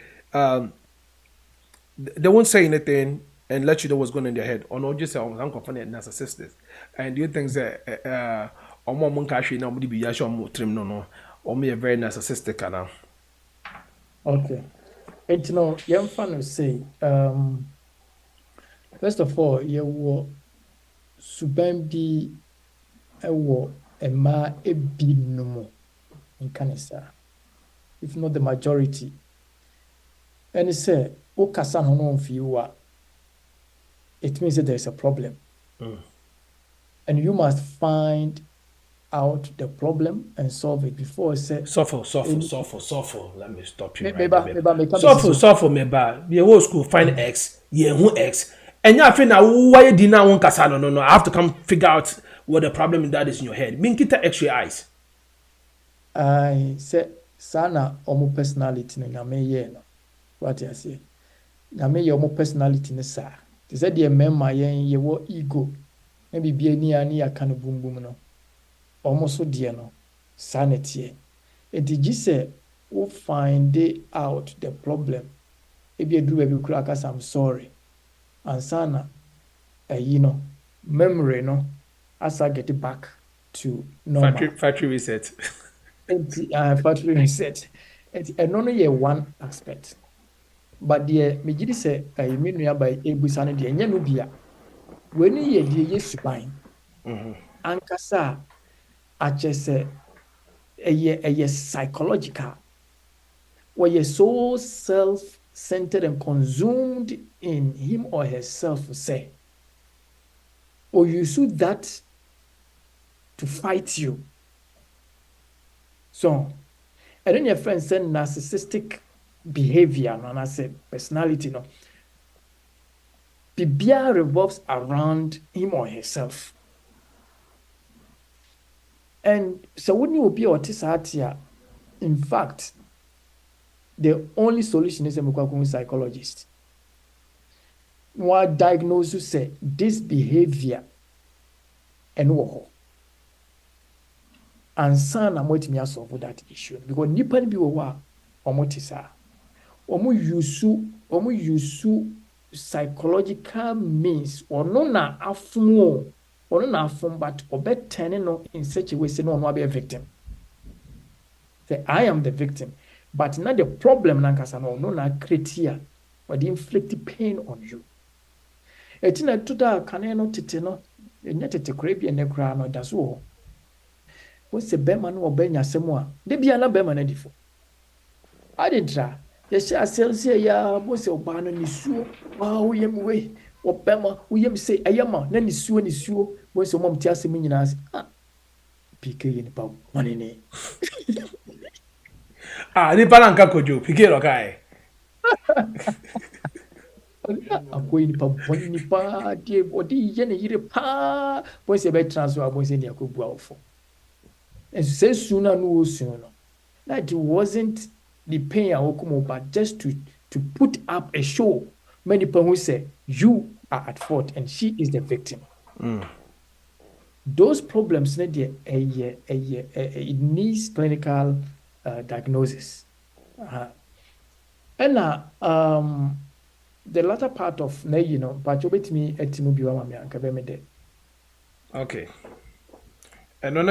A: they won't say anything and let you know what's going on in their head. Or no, just say I'm confident narcissistic. And do you think that or more monkashi now would be yasho trim no or me a very narcissistic now?
C: Okay. And young fan will say, first of all, you will subambi ewo ema ebinumo in Canada, if not the majority. And it say, o kasa no fiwa, it means that there's a problem. And you must find out the problem and solve it before I say
A: suffer. Let me stop you
C: suffer
A: meba. The whole school find X, who X. And you feel now why you didn't want kasa no. I have to come figure out what the problem in that is in your head. Mean kita X-ray eyes.
C: I say sana omo personality no nyame ye no. What I say? Nyame ye omo personality ne sa. They said the member ye wo ego. Maybe be ani ya kan boom no. Omo so die no. Sanity. And did you say we find out the problem? If you do every crack as I'm sorry. And sana memory no. As I get it back to normal.
A: Factory reset.
C: Factory reset. And only one aspect. But the me say I mean by ebusane de enya no bia. When ye de yesuban. Ankasa achese a psychological. Where you're so self-centered and consumed in him or herself say. Or you use that to fight you. So, and then your friend said narcissistic behavior, and I said personality, no. Bibia revolves around him or herself. And so when you be autistic, in fact, the only solution is a psychologist. What diagnosis say this behavior and wo and son am waiting me solve that issue because nipa bi wo wa omotisa omo use psychological means ono na afum but obetene no in such a way say no be a victim. Say I am the victim, but not the problem nankasa no na create here or the inflict pain on you. Etina tuta kane no tete no enya tete kora bi ene kora no daso ho wo se bema no obenya semo a de bia na bema na difo adintra ye sha aselsi ya bo se oba no nisuo wa wo yem we obema wo yem se ayama na nisuo bo se mom ti asem nyina ase PK ni pa manene
A: ni palanka kojo PK ro kai
C: akwai nipa die odi ye ne yire pa bo se be transfer bo se ni akogbu awfo And say sooner no sooner. That it wasn't the pain I woke but just to put up a show. Many people who say you are at fault and she is the victim. Those problems it needs clinical diagnosis. And the latter part of but you bet me
A: Okay. And I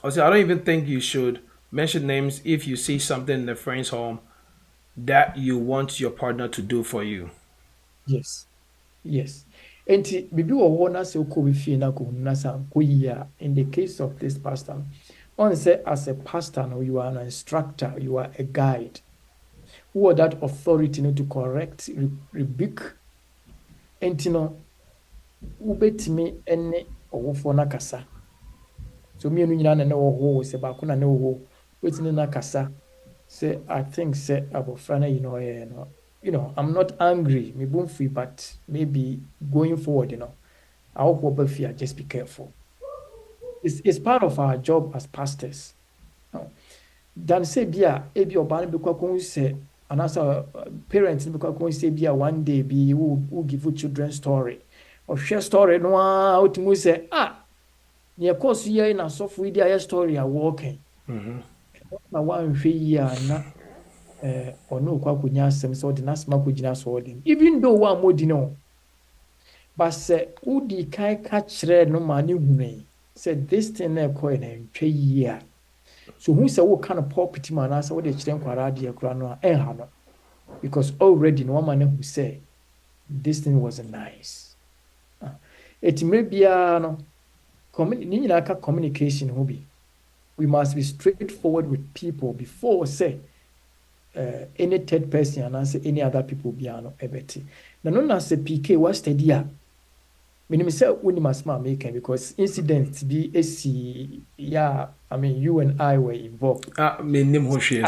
A: don't even think you should mention names if you see something in a friend's home that you want your partner to do for you.
C: Yes. Enti bibi wo na se ko bi fie na ko na sa ko in the case of this pastor on say as a pastor no, you are an instructor, you are a guide who are that authority to correct, rebuke. Enti no ubetimi ene owofo na kasa so me enu nyina na wo ho se ba ko na wo ho wetini na kasa say I think say abofra na I'm not angry, me boom free, but maybe going forward, I hope we'll just be careful. It's part of our job as pastors. Dan say bia ebi oba be kwakon say anasa parents be kwakon say bia one day be who give you children story or share story no otimu say near course here na so for dia story are working. Na one hwe na no kwa kunya asem so de nasma kugina so de even though one modi no but say udi kai ka kire no ma ne hunu said this thing na ko na ntwe yi so who say wo kind of property man asa wo de kire nkwara de akura no ha no because already no man who say this thing wasn't nice it may be no communication who be we must be straightforward with people before say any third person and answer any other people biano ebeti. Na no na say PK was steady a. Meaning say we must make because incidents be I mean you and I were involved.
A: Me nim ho hwe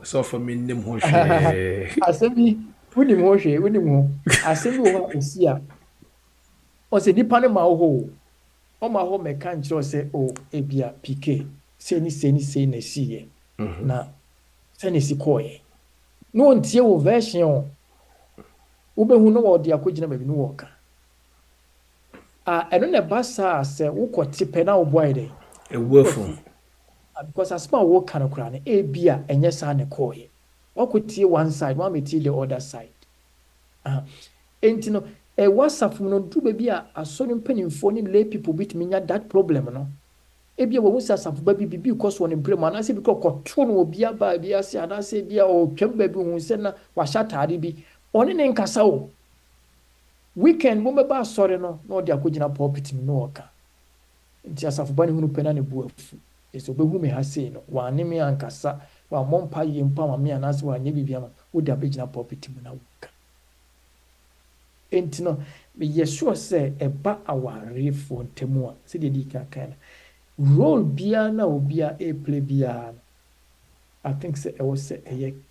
A: so for me nim ho hwe.
C: Asemi we nim ho asemi wo osi a. O se nipa ne ma ho. O ma ho meka nkyerɛ say ebia PK say ni na siye. Na say ni sikoye. No ntie wo version wo behu no wo de akogina baby no woka eno ne basa se wo kotipe na wo boy dey
A: a woeful
C: because as ma wo kan kura ne e bia enye sa ne koye wo kotie one side one metie the other side enti no WhatsApp no du baby a asori mpanimfo ni lay people bit minya that problem no ebia wo husa safu ba bibi because won embrem ana se bi ko to no obia ba bia se ana se bia o twam ba bi hu se na wa shatare bi one ne nkasa wo weekend mo ba sorry no na odi akogina property no oka nti asafu ba ne hunu pena ne bu afu eso be hu me ha sei no wa ne me ankasa wa mompa ye mpa ma me ana se wa nye bibia ma odi abegina property mu na woka enti no me yesure se eba aware fo ntemu a se de di kan role bia na obia play bia I think say was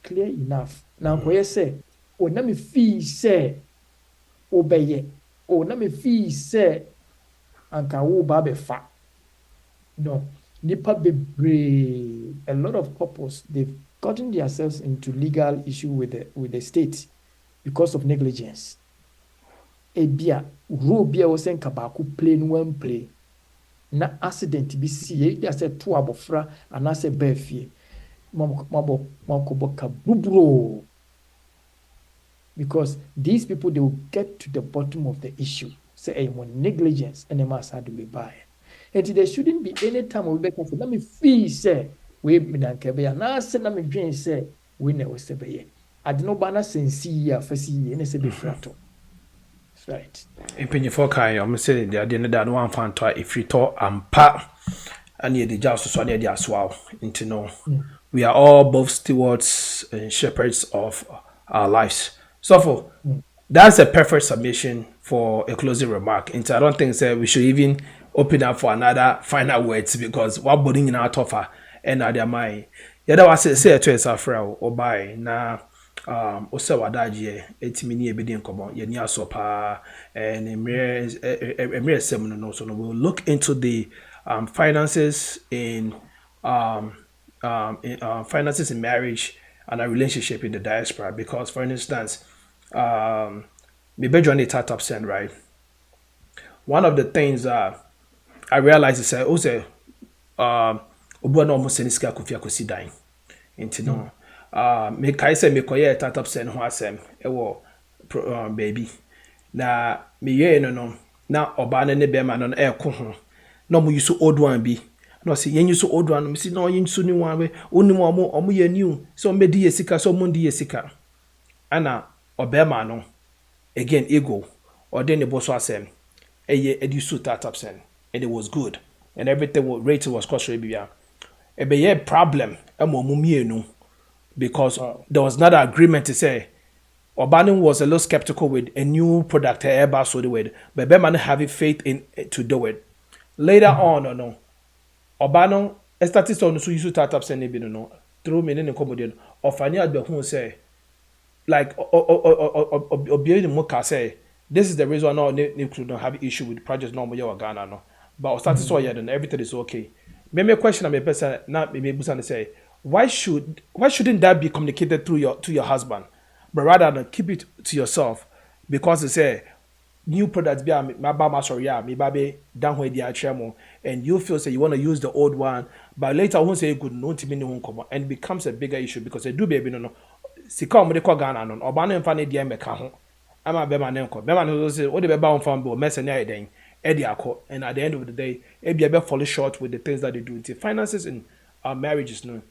C: clear enough now ko say na me feel say obeye na me feel say anka wo ba be fa no nipa bebre a lot of couples they've gotten themselves into legal issue with the state because of negligence bia role bia was nka ba ko play no one play na accident bi sie ya se to abofra ana se ba fie makoboka bubro because these people they will get to the bottom of the issue say negligence and they must have to be by and there shouldn't be any time we back let me feel say we me dan kebe ya na se na me dwen say we na we se be ye ade no ba na sensi ya fasi ye ne se be frato. Right.
A: Mpanyinfo kan yo say the ade no da no wan fan to if you to ampa and ye the just so dey aswa into no we are all both stewards and shepherds of our lives so that's a perfect submission for a closing remark into I don't think say we should even open up for another final words because what boarding in our offer and other mind yeah that was say to us afra or by na osa wadaje etimi ni ebedi nkomo ye ni asopa and emre sem no so no we'll look into the finances finances in marriage and a relationship in the diaspora. Because, for instance, maybe join the startup send, right? One of the things I realized is also obu na almost any sika kofi akosi dan. Nti no me kai say me koye startup send ho asem e wo baby. Na me ye no na oba ne be ma no e ko ho. Na mo use old one bi. No say yen use old one, me say no yen use new one we onimu omo ye new. So me di sika so mo di sika. Ana obema no again ego or then the boss asem eye edisu startup send and it was good and everything was rate was cost bia e be ye problem emo because there was not an agreement to say Obano was a little skeptical with a new product Airbus so the way but be man having faith in to do it later on no Obano started on so use startup send be no through me in commodity of any be who say like obieni muka say this is the reason why they could not have issue with projects normal you Ghana no but started so yeah then everything is okay. Maybe a question I'm a person not maybe busan say why shouldn't that be communicated through your husband but rather than keep it to yourself because they say new products be my baba sorry yeah me baby down where they are tremo and you feel say you want to use the old one but later won't say good no to me no come and it becomes a bigger issue because they do baby no sika omde ko Ghana no oba no mfa ne de meka ho ama be ma ne nko be ma no say o de be ba on fan be o mesa ne ayden e de akọ and at the end of the day e be fall short with the things that they do. The finances in our marriages no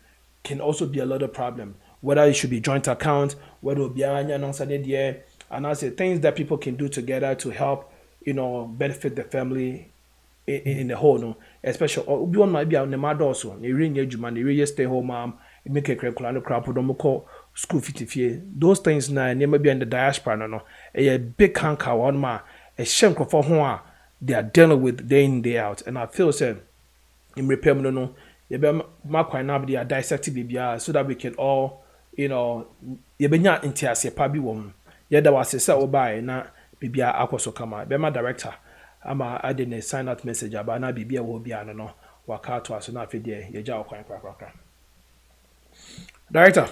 A: can also be a lot of problem whether it should be joint account whether it be anya no say there and I say things that people can do together to help benefit the family in the whole no especially obi one might be on the mother also ne ring adwuma ne re stay home mom make a curriculum no crap do mo school fit those things na never be in the diaspora no a big canker one ma a shank for ho they are dealing with day in day out and I feel say in repair no you be ma kwan na be dissect bibia so that we can all you be nya intiase pa bi wo ye da was say obai na bibia akoso kama be ma director ama I didn't sign out message about na bibia wo bia no waka to aso na afede ye ja okwan krakra director.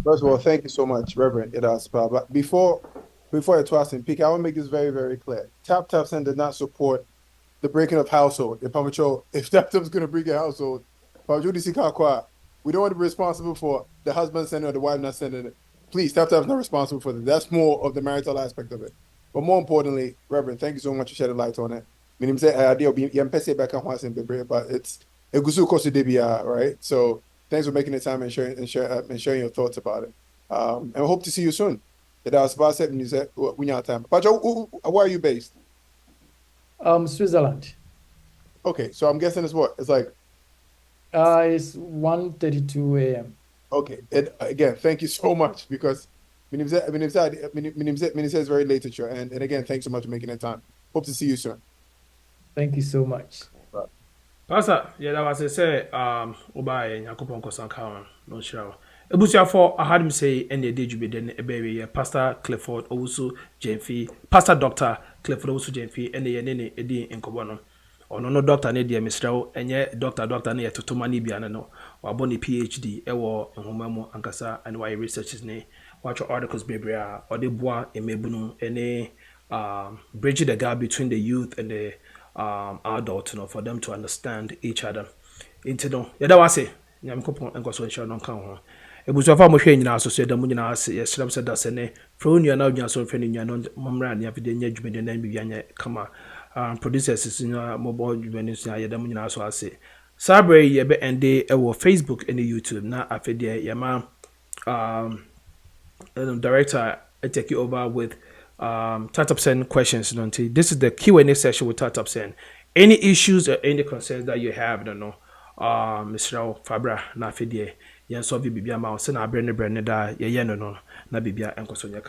D: First of all, thank you so much, Reverend Diaspora. But before it was in peak, I want to make this very, very clear. Tap Send did not support the breaking of household. If Tap Tap's going to break a household, we don't want to be responsible for the husband sending or the wife not sending it. Please, Tap Tap's not responsible for that. That's more of the marital aspect of it. But more importantly, Reverend, thank you so much for shedding light on it. But it's a gusu kosi debia, right? So thanks for making the time and sharing your thoughts about it. And we hope to see you soon. That was about 7 years when you have time. But where are you based?
C: Switzerland.
D: Okay, so I'm guessing it's what? It's like
C: it's 1:32 a.m.
D: Okay. Again, thank you so much because it's very late at you. And again, thanks so much for making the time. Hope to see you soon.
C: Thank you so much.
A: Pastor, yeah, that was say obai yakopon kosanka no sure. Ebusia for I heard him say any day you be then baby Pastor Clifford Owusu Jenfi, Pastor Dr. Clifford Owusu Jenfi and the nene edi enkobo no. Ono no doctor ne de Mr. enye doctor ne yetotoma ni bia no. Wa boni PhD ewo enhomamu ankasa and why researches ne watch articles bebre a ode boa emebunu ene bridging the gap between the youth and the adult for them to understand each other. Into no yada wase nyam kopon enkoso nsha no kan ho ebuso fa mo hwe nyina aso so da mu nyina ase yesram se da se ne fro nua na odnya so hwe ne nua no momra ne afide nya dwumede na bi anya kama producers is mobile dwumede so yada mu nyina aso ase sabre ye be ende e wo Facebook and YouTube na afide ye ma director I take you over with Startup Send questions. This is the Q&A session with Startup Send. Any issues or any concerns that you have, I don't know. Mr. Fabra na fidie. Yen so bi bibia ma o se na abre ne da ye no na bibia enkoso nya